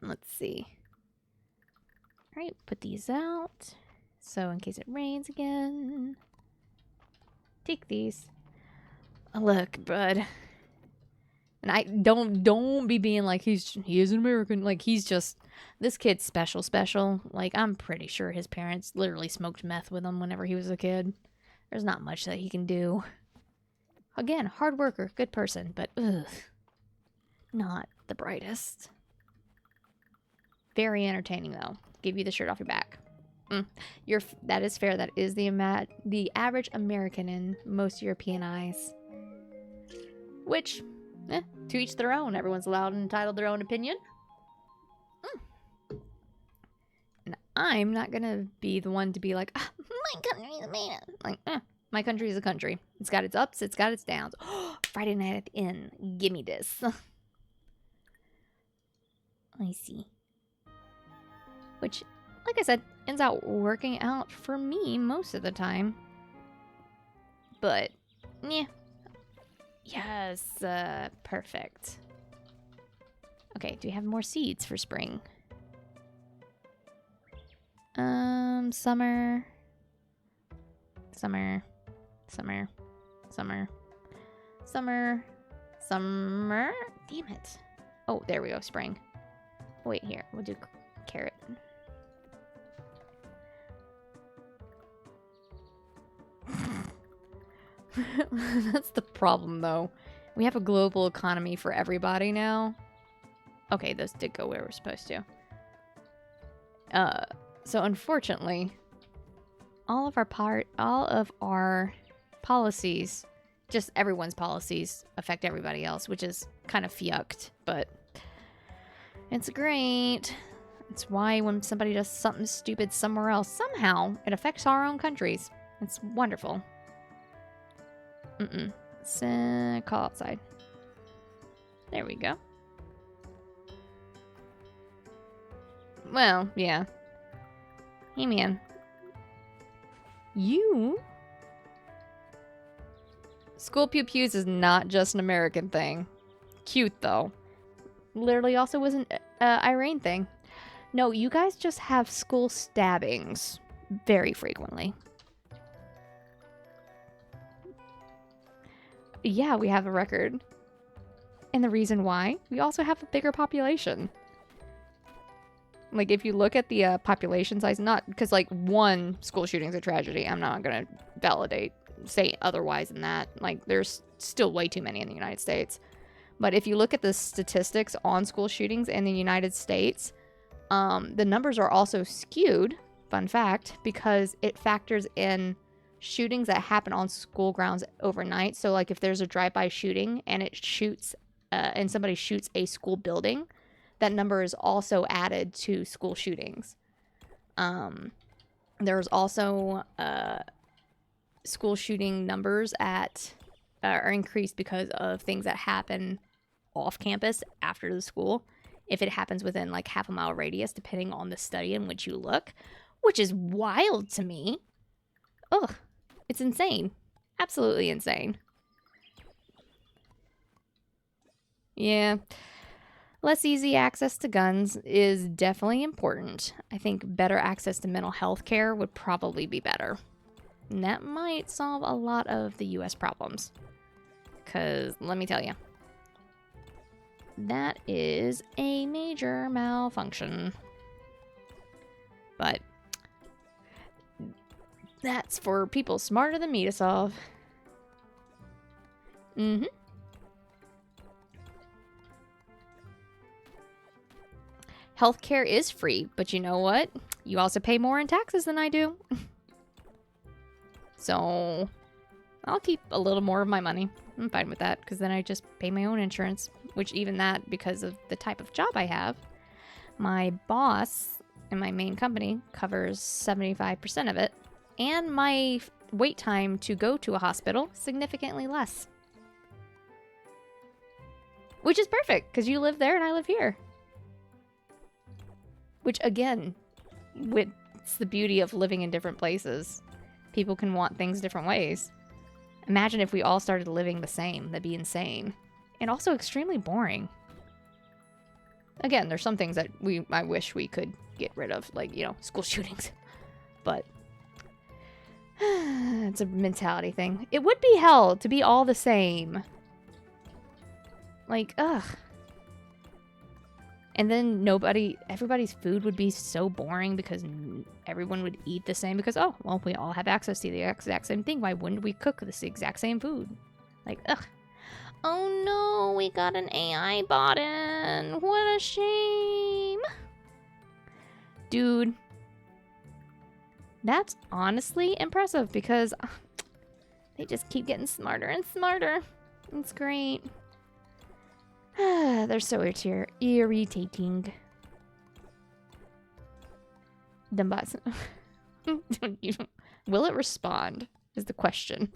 Let's see. All right, put these out. So in case it rains again. Take these. Oh, look, bud. And I don't be being like he is an American. Like, he's just, this kid's special. Like, I'm pretty sure his parents literally smoked meth with him whenever he was a kid. There's not much that he can do. Again, hard worker, good person, but not the brightest. Very entertaining, though. Give you the shirt off your back. That is fair. That is the average American in most European eyes. Which, to each their own. Everyone's allowed and entitled their own opinion. And I'm not gonna be the one to be like, my country is made it. Like, my country is a country. It's got its ups, it's got its downs. Friday night at the inn. Gimme this. I see. Which, like I said, ends out working out for me most of the time. But, yeah. Yes, perfect. Okay, do we have more seeds for spring? Summer. Damn it. Oh, there we go, spring. Wait, here, we'll do carrot. That's the problem, though. We have a global economy for everybody now. Okay, those did go where we're supposed to. So unfortunately, all of our policies, just everyone's policies affect everybody else, which is kind of yucked, but it's great. It's why when somebody does something stupid somewhere else, somehow it affects our own countries. It's wonderful. Call outside. There we go. Well, yeah. Hey, man. You? School pew pews is not just an American thing. Cute, though. Literally also was an Irene thing. No, you guys just have school stabbings very frequently. Yeah, we have a record. And the reason why? We also have a bigger population. Like, if you look at the population size, not because, like, one school shooting is a tragedy. I'm not going to say otherwise than that. Like, there's still way too many in the United States. But if you look at the statistics on school shootings in the United States, the numbers are also skewed, fun fact, because it factors in shootings that happen on school grounds overnight. So, like, if there's a drive-by shooting and it shoots, and somebody shoots a school building, that number is also added to school shootings. There's also school shooting numbers are increased because of things that happen off campus after the school. If it happens within like half a mile radius, depending on the study in which you look, which is wild to me. Ugh, it's insane. Absolutely insane. Yeah. Less easy access to guns is definitely important. I think better access to mental health care would probably be better. And that might solve a lot of the US problems. Because, let me tell you, that is a major malfunction. But that's for people smarter than me to solve. Healthcare is free, but you know what? You also pay more in taxes than I do. So I'll keep a little more of my money. I'm fine with that, because then I just pay my own insurance, which even that, because of the type of job I have, my boss in my main company covers 75% of it, and my wait time to go to a hospital significantly less. Which is perfect, because you live there and I live here. Which, again, it's the beauty of living in different places. People can want things different ways. Imagine if we all started living the same. That'd be insane. And also extremely boring. Again, there's some things that I wish we could get rid of, like, you know, school shootings. But it's a mentality thing. It would be hell to be all the same. Like, ugh. And then everybody's food would be so boring because everyone would eat the same because, oh, well, we all have access to the exact same thing. Why wouldn't we cook this exact same food? Like, ugh. Oh no, we got an AI bot in. What a shame. Dude. That's honestly impressive because they just keep getting smarter and smarter. It's great. They're so irritating. Dumb bots. Will it respond? Is the question.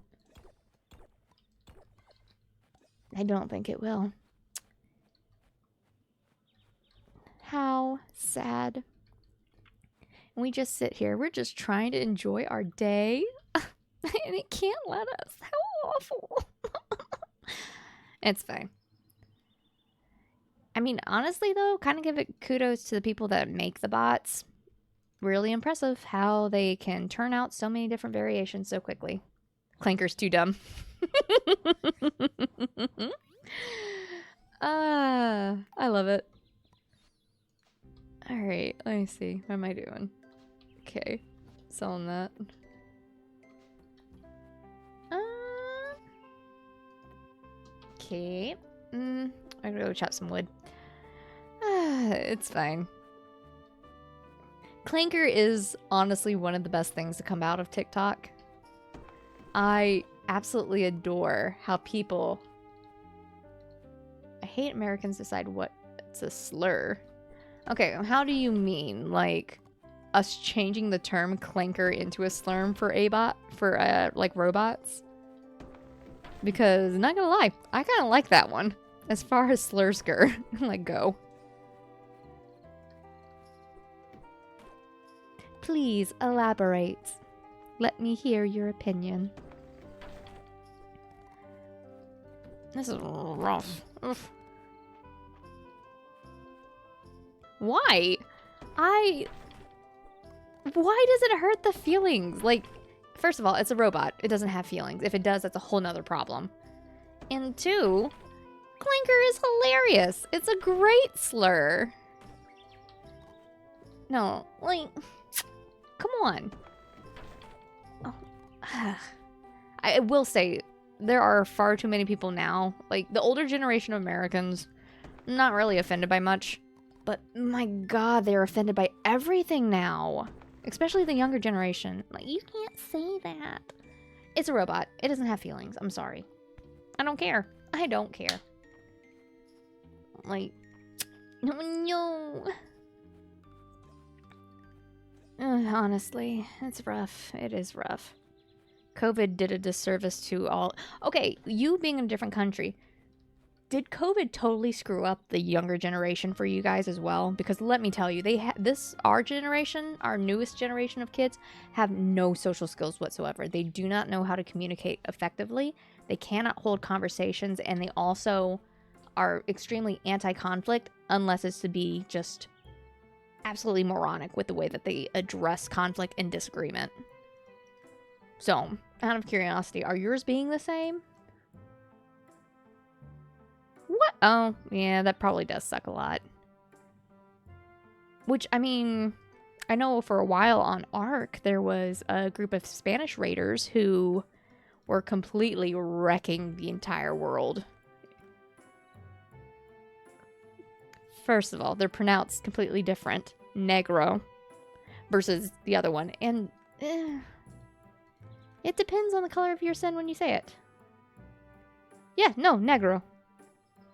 I don't think it will. How sad. And we just sit here. We're just trying to enjoy our day. And it can't let us. How awful. It's fine. I mean, honestly, though, kind of give it kudos to the people that make the bots. Really impressive how they can turn out so many different variations so quickly. Clanker's too dumb. I love it. All right, let me see. What am I doing? Okay, selling that. Okay. I'm gonna go chop some wood. It's fine. Clanker is honestly one of the best things to come out of TikTok. I absolutely adore how people... I hate Americans decide what's a slur. Okay, how do you mean? Like, us changing the term clanker into a slur for like, robots? Because, not gonna lie, I kind of like that one. As far as slurs go. Like, go. Please elaborate. Let me hear your opinion. This is rough. Oof. Why? Why does it hurt the feelings? Like, first of all, it's a robot. It doesn't have feelings. If it does, that's a whole nother problem. And two, clanker is hilarious. It's a great slur. No, like, come on. Oh. I will say, there are far too many people now. Like, the older generation of Americans, not really offended by much. But my God, they're offended by everything now. Especially the younger generation. Like, you can't say that. It's a robot. It doesn't have feelings. I'm sorry. I don't care. I don't care. Like, no. Honestly, it's rough. It is rough. COVID did a disservice to all... Okay, you being in a different country... Did COVID totally screw up the younger generation for you guys as well? Because let me tell you, our generation, our newest generation of kids, have no social skills whatsoever. They do not know how to communicate effectively. They cannot hold conversations, and they also are extremely anti-conflict unless it's to be just absolutely moronic with the way that they address conflict and disagreement. So, out of curiosity, are yours being the same? What? Oh, yeah, that probably does suck a lot. Which, I mean, I know for a while on Ark, there was a group of Spanish raiders who were completely wrecking the entire world. First of all, they're pronounced completely different. Negro versus the other one. And it depends on the color of your sin when you say it. Yeah, no, negro.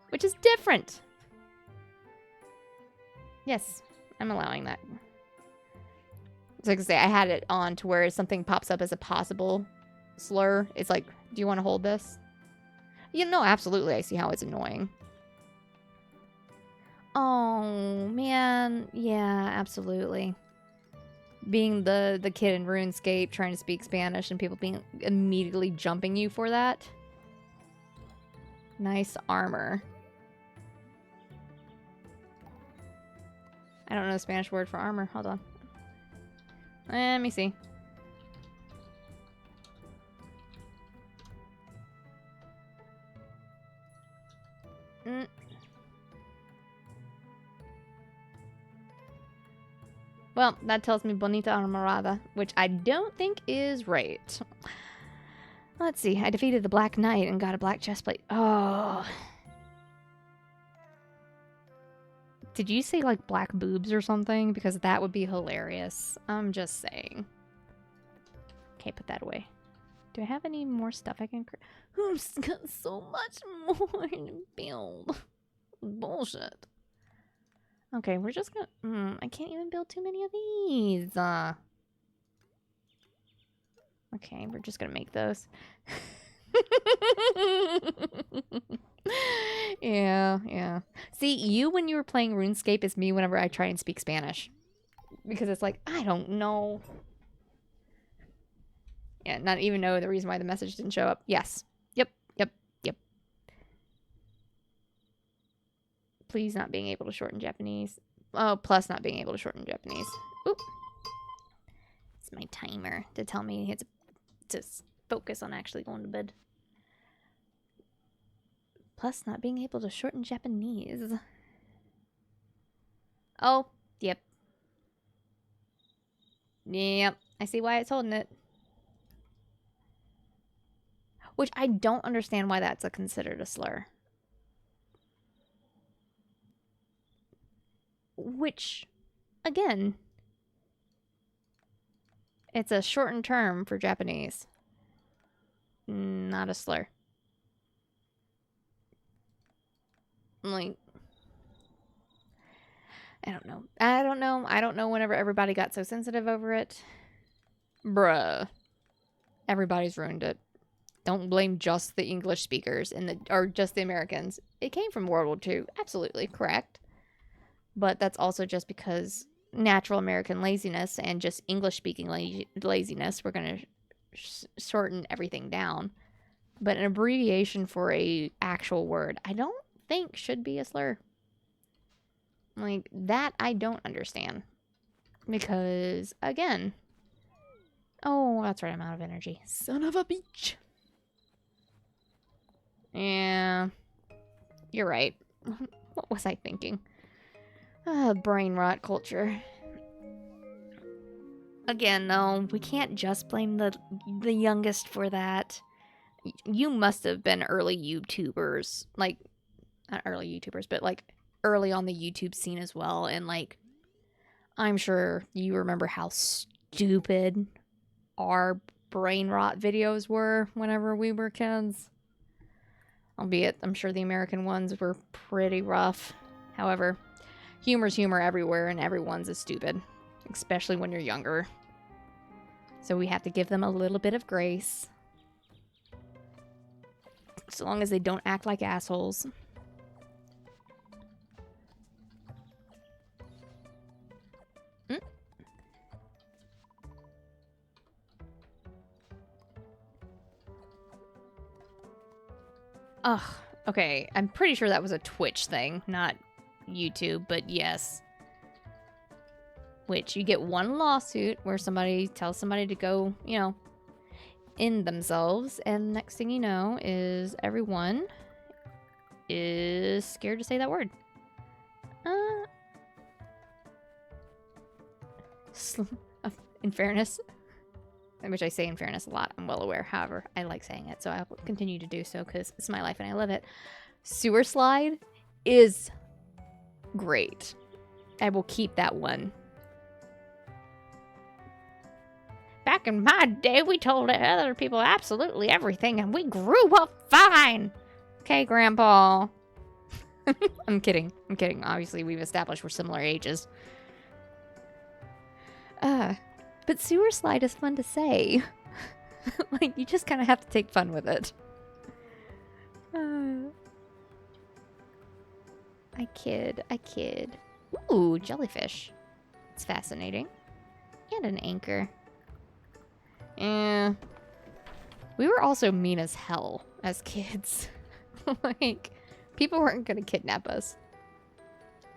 Which is different. Yes, I'm allowing that. So like I say, I had it on to where something pops up as a possible slur. It's like, do you want to hold this? You know, absolutely. I see how it's annoying. Oh, man. Yeah, absolutely. Being the kid in RuneScape trying to speak Spanish and people being immediately jumping you for that. Nice armor. I don't know the Spanish word for armor. Hold on. Let me see. Well, that tells me bonita armorada, which I don't think is right. Let's see. I defeated the Black Knight and got a black chestplate. Oh. Did you say, like, black boobs or something? Because that would be hilarious. I'm just saying. Okay, put that away. Do I have any more stuff I can... I've got so much more to build. Bullshit. Okay, we're just gonna... I can't even build too many of these. Okay, we're just gonna make those. Yeah. See, you when you were playing RuneScape is me whenever I try and speak Spanish. Because it's like, I don't know. Yeah, not even know the reason why the message didn't show up. Yes. Yep. Please not being able to shorten Japanese. Oh, plus not being able to shorten Japanese. Oop. It's my timer to tell me to focus on actually going to bed. Plus not being able to shorten Japanese. Oh, yep. Yep, I see why it's holding it. Which I don't understand why that's considered a slur. Which, again, It's a shortened term for Japanese. Not a slur. Like, I don't know. I don't know whenever everybody got so sensitive over it. Bruh. Everybody's ruined it. Don't blame just the English speakers or just the Americans. It came from World War II. Absolutely correct. But that's also just because natural American laziness and just English-speaking laziness, we're going to shorten everything down. But an abbreviation for a actual word, I don't think should be a slur. Like, that I don't understand. Because, again... Oh, that's right, I'm out of energy. Son of a bitch. Yeah. You're right. What was I thinking? Brain rot culture. Again, though, we can't just blame the youngest for that. You must have been early YouTubers. Like, not early YouTubers, but, like, early on the YouTube scene as well. And, like, I'm sure you remember how stupid our brain rot videos were whenever we were kids. Albeit, I'm sure the American ones were pretty rough. However, humor's humor everywhere, and everyone's is stupid. Especially when you're younger. So we have to give them a little bit of grace. So long as they don't act like assholes. Ugh, okay. I'm pretty sure that was a Twitch thing, not YouTube, but yes. Which you get one lawsuit where somebody tells somebody to go, you know, end themselves, and next thing you know is everyone is scared to say that word. In fairness, which I say in fairness a lot, I'm well aware. However, I like saying it, so I will continue to do so because it's my life and I love it. Sewer slide is great. I will keep that one. Back in my day, we told other people absolutely everything, and we grew up fine. Okay, Grandpa. I'm kidding. I'm kidding. Obviously, we've established we're similar ages. But sewer slide is fun to say. Like, you just kind of have to take fun with it. I kid. Ooh, jellyfish. It's fascinating. And an anchor. We were also mean as hell as kids. Like, people weren't gonna kidnap us.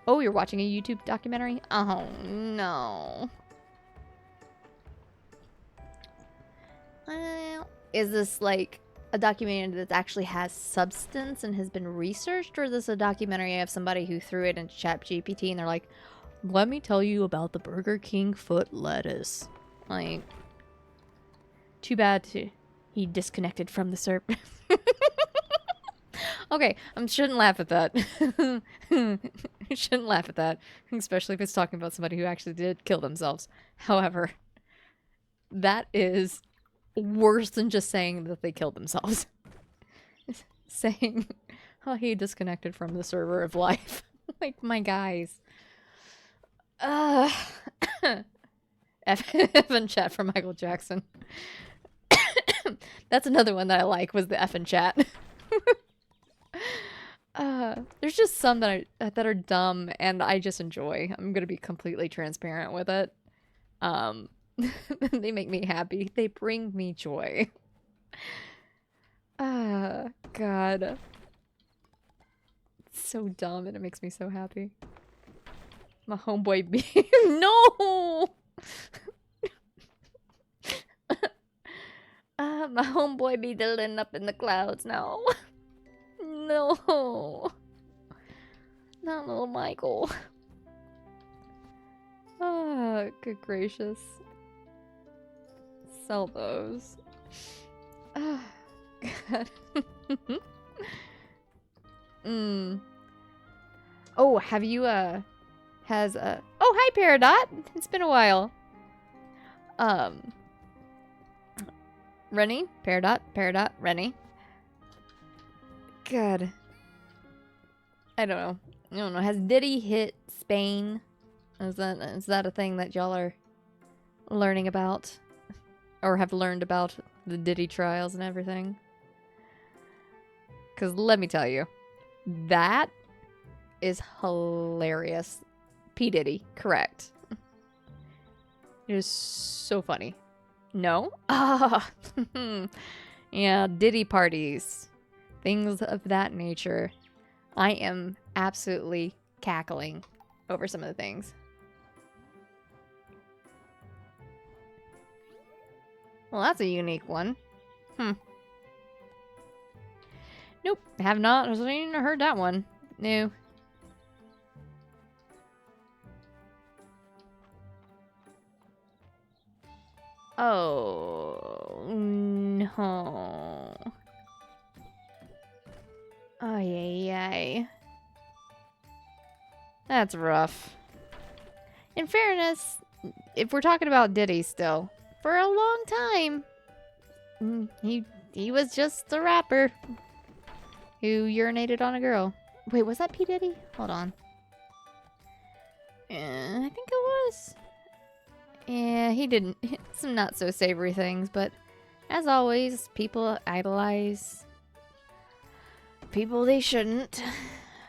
Oh, you're watching a YouTube documentary? Oh, no. Is this, like, a documentary that actually has substance and has been researched? Or is this a documentary of somebody who threw it into ChatGPT and they're like, let me tell you about the Burger King foot lettuce. Like, too bad he disconnected from the server. Okay, I shouldn't laugh at that. I shouldn't laugh at that. Especially if it's talking about somebody who actually did kill themselves. However, that is worse than just saying that they killed themselves. Saying, oh, he disconnected from the server of life. Like, my guys. F in chat from Michael Jackson. That's another one that I like, was the F in chat. There's just some that are dumb and I just enjoy. I'm gonna be completely transparent with it. They make me happy. They bring me joy. God. It's so dumb and it makes me so happy. My homeboy B. No! My homeboy be diddling up in the clouds now. No. Not little Michael. Oh, good gracious. Sell those. Oh, God. Oh, have you, oh, hi, Peridot. It's been a while. Rennie? Peridot, Rennie. God. I don't know. Has Diddy hit Spain? Is that a thing that y'all are learning about? Or have learned about the Diddy trials and everything? Because let me tell you, that is hilarious. P. Diddy, correct. It is so funny. No? Ah. Yeah, Diddy parties. Things of that nature. I am absolutely cackling over some of the things. Well, that's a unique one. Nope, have not seen or heard that one. No. Oh, no. Ay, ay, ay. That's rough. In fairness, if we're talking about Diddy still, for a long time, he was just a rapper who urinated on a girl. Wait, was that P. Diddy? Hold on. Yeah, I think it was. Yeah, he didn't. Some not so savory things, but as always, people idolize people they shouldn't,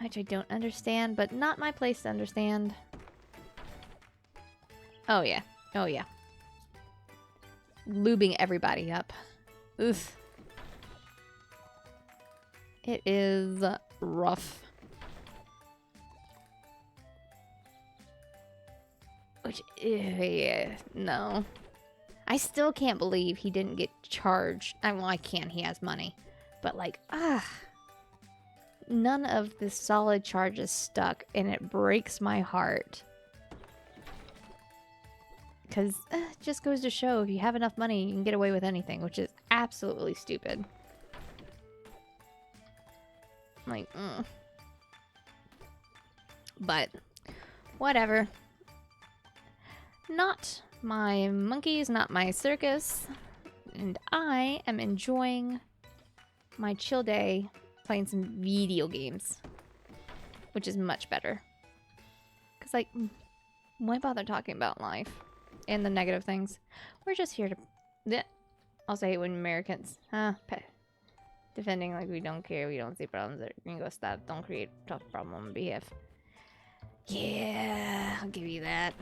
which I don't understand, but not my place to understand. Oh yeah. Oh yeah. Lubing everybody up. Oof. It is rough. Which, yeah, no. I still can't believe he didn't get charged. Well, I can, he has money. But like, none of the solid charges stuck, and it breaks my heart. Because it just goes to show, if you have enough money, you can get away with anything, which is absolutely stupid. Like, But, whatever. Not my monkeys, not my circus. And I am enjoying my chill day playing some video games. Which is much better. Because, like, why bother talking about life and the negative things? We're just here to... I'll say it when Americans... defending like we don't care, we don't see problems that gringo stuff. Don't create tough problem on behalf. Yeah, I'll give you that.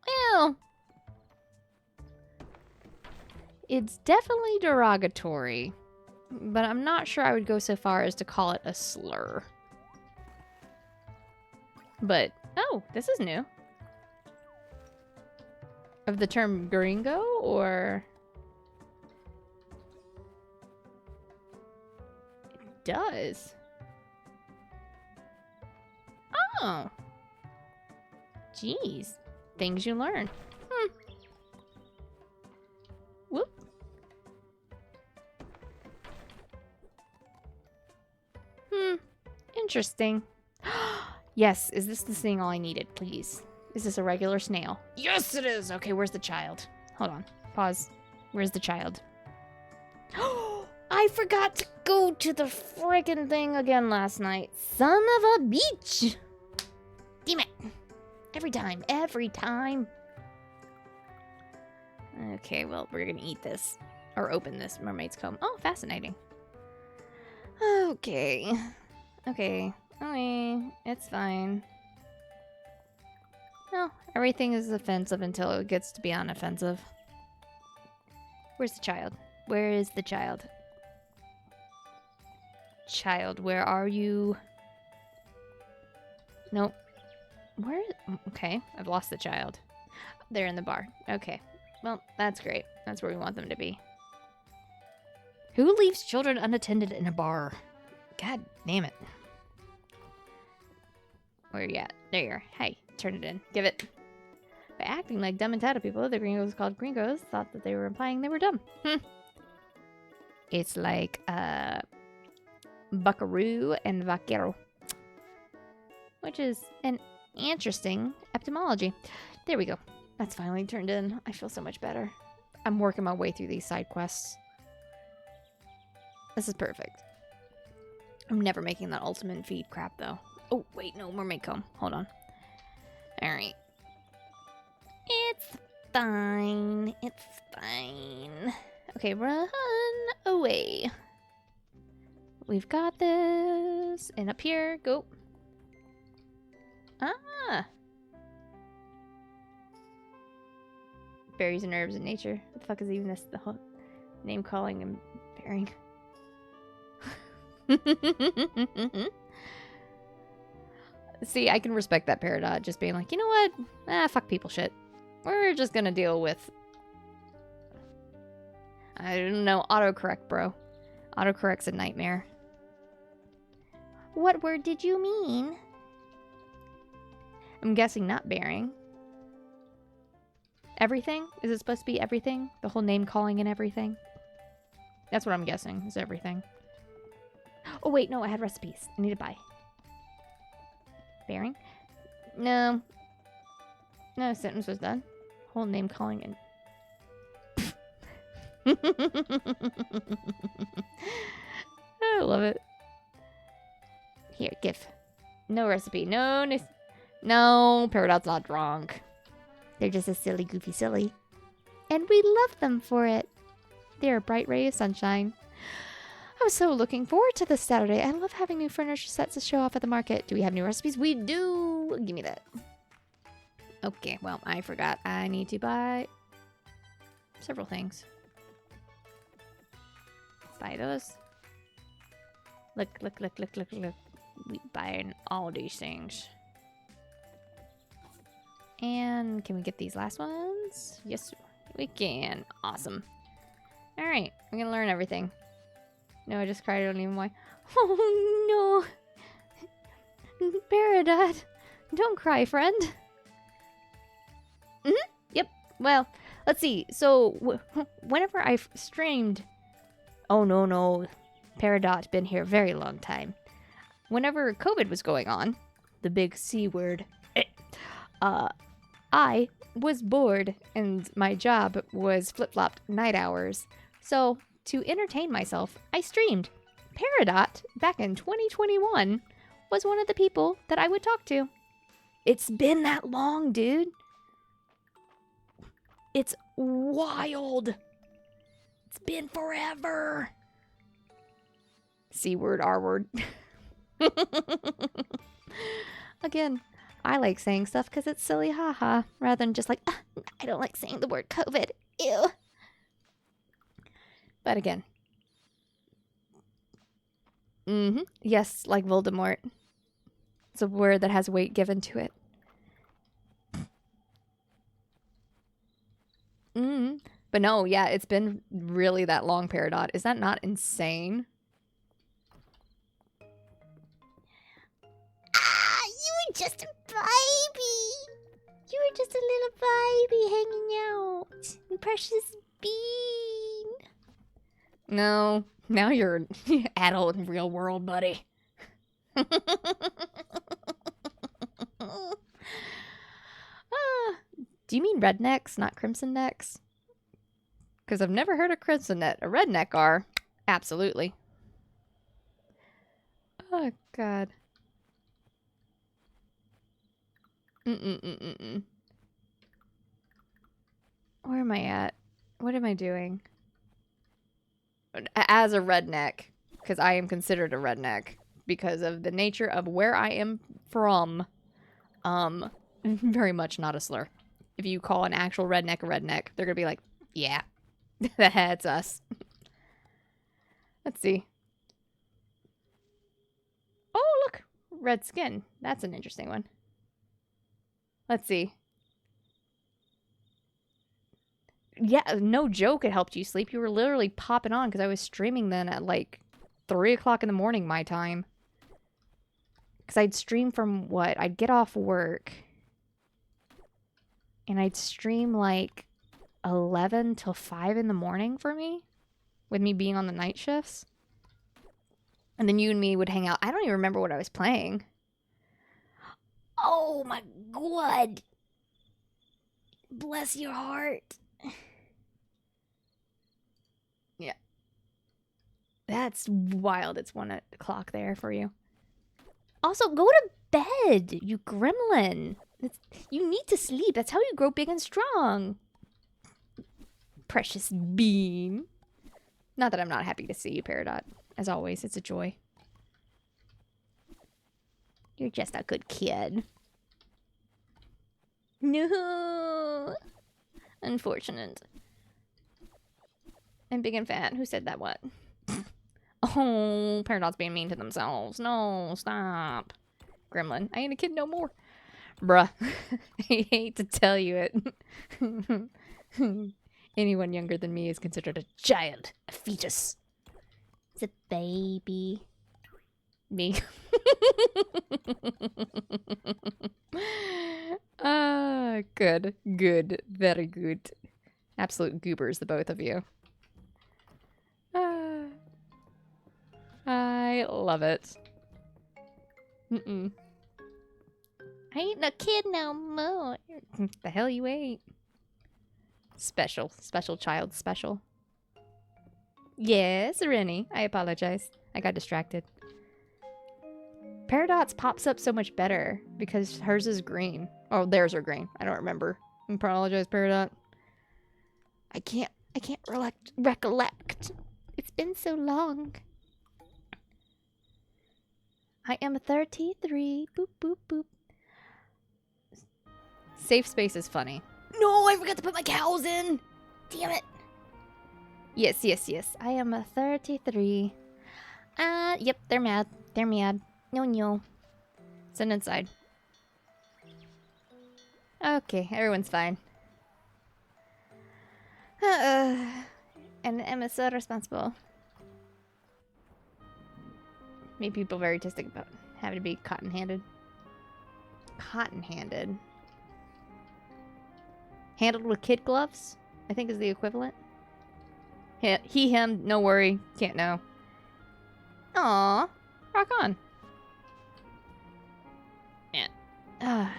Well, it's definitely derogatory, but I'm not sure I would go so far as to call it a slur. But, oh, this is new. Of the term gringo, or... It does. Oh. Jeez. Things you learn. Whoop. Interesting. Yes, is this the thing all I needed, please? Is this a regular snail? Yes, it is! Okay, where's the child? Hold on. Pause. Where's the child? I forgot to go to the friggin' thing again last night. Son of a beach! Damn it. Every time. Okay, well, we're gonna eat this. Or open this mermaid's comb. Oh, fascinating. Okay. Okay, it's fine. No, everything is offensive until it gets to be unoffensive. Where's the child? Where is the child? Child, where are you? Nope. Where? Okay, I've lost the child. They're in the bar. Okay. Well, that's great. That's where we want them to be. Who leaves children unattended in a bar? God damn it. Where you at? There you are. Hey, turn it in. Give it. By acting like dumb entitled people, the gringos called gringos thought that they were implying they were dumb. It's like, buckaroo and vaquero. Which is an interesting etymology. There we go. That's finally turned in. I feel so much better. I'm working my way through these side quests. This is perfect. I'm never making that ultimate feed crap, though. Oh, wait, no, more Maycomb. Hold on. Alright. It's fine. It's fine. Okay, run away. We've got this. And up here, go. Ah! Berries and herbs in nature. What the fuck is even this? The whole name calling and bearing. See, I can respect that Peridot just being like, you know what? Ah, fuck people shit. We're just gonna deal with... I don't know, autocorrect, bro. Autocorrect's a nightmare. What word did you mean? I'm guessing not bearing. Everything? Is it supposed to be everything? The whole name calling and everything? That's what I'm guessing, is everything. Oh wait, no, I had recipes. I need to buy. Bearing? No. No, sentence was done. Whole name calling and... I love it. Here, give. No recipe. No, Peridot's not drunk. They're just a silly, goofy silly. And we love them for it. They're a bright ray of sunshine. I was so looking forward to this Saturday. I love having new furniture sets to show off at the market. Do we have new recipes? We do! Give me that. Okay, well, I forgot. I need to buy several things. Buy those. Look. We buying all these things. And can we get these last ones? Yes, we can. Awesome. Alright, I'm gonna learn everything. No, I just cried. I don't even why. Oh no! Peridot, don't cry, friend. Yep. Well, let's see. So whenever I've streamed, oh no, Peridot's been here a very long time. Whenever COVID was going on, the big C word, I was bored and my job was flip-flopped night hours. So to entertain myself, I streamed. Peridot, back in 2021, was one of the people that I would talk to. It's been that long, dude. It's wild. It's been forever. C word, R word. Again, I like saying stuff because it's silly, haha, rather than just like, I don't like saying the word COVID. Ew. But again. Yes, like Voldemort. It's a word that has weight given to it. But no, yeah, it's been really that long, Peridot. Is that not insane? Ah, you were just a baby. You were just a little baby hanging out. Precious bean. No, now you're an adult in real world, buddy. Do you mean rednecks, not crimson necks? Because I've never heard of crimson neck. A redneck are. Absolutely. Oh, God. Where am I at? What am I doing? As a redneck, because I am considered a redneck because of the nature of where I am from. Very much not a slur. If you call an actual redneck a redneck, they're gonna be like, yeah, that's us. Let's see. Oh, look, red skin. That's an interesting one. Let's see. Yeah, no joke, it helped you sleep. You were literally popping on because I was streaming then at like 3 o'clock in the morning my time. Because I'd stream from what? I'd get off work. And I'd stream like 11 till 5 in the morning for me. With me being on the night shifts. And then you and me would hang out. I don't even remember what I was playing. Oh my god. Bless your heart. Yeah. That's wild. It's 1 o'clock there for you. Also, go to bed, you gremlin. You need to sleep. That's how you grow big and strong. Precious bean. Not that I'm not happy to see you, Peridot. As always, it's a joy. You're just a good kid. No. Unfortunate. And big and fat. Who said that what? Oh, Peridot's being mean to themselves. No, stop. Gremlin, I ain't a kid no more. Bruh. I hate to tell you it. Anyone younger than me is considered a child. A fetus. It's a baby. Me. Good. Good. Very good. Absolute goobers, the both of you. I love it. I ain't a kid no more. The hell you ain't. Special. Special child special. Yes, Rennie. I apologize. I got distracted. Peridot's pops up so much better because hers is green. Oh, theirs are green. I don't remember. I apologize, Peridot. I can't recollect. It's been so long. I am 33. Boop, boop, boop. Safe space is funny. No, I forgot to put my cows in. Damn it. Yes. I am a 33. Yep, they're mad. They're mad. No. Send inside. Okay, everyone's fine. And Emma's so responsible. Made people very autistic about having to be cotton-handed. Cotton-handed. Handled with kid gloves, I think is the equivalent. He, him, no worry, can't know. Aw, rock on. Yeah.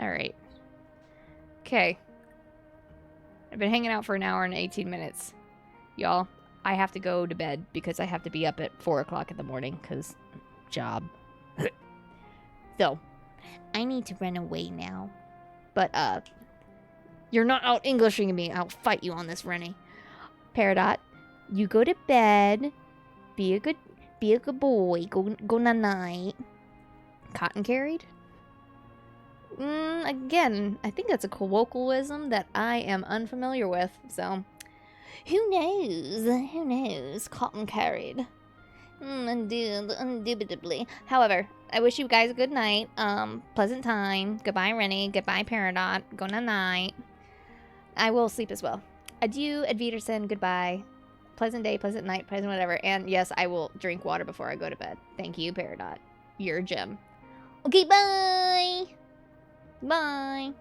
Alright. Okay. I've been hanging out for an hour and 18 minutes. Y'all, I have to go to bed because I have to be up at 4 o'clock in the morning because job. So, I need to run away now. But, you're not out Englishing me. I'll fight you on this, Rennie. Peridot, you go to bed. Be a good boy. Go night. Cotton carried? Again, I think that's a colloquialism that I am unfamiliar with. So, who knows? Who knows? Cotton carried. Indubitably. However, I wish you guys a good night. Pleasant time. Goodbye, Rennie. Goodbye, Peridot. Go night. I will sleep as well. Adieu, Adviderson. Goodbye. Pleasant day, pleasant night, pleasant whatever. And yes, I will drink water before I go to bed. Thank you, Peridot. You're a gem. Okay, bye! Bye!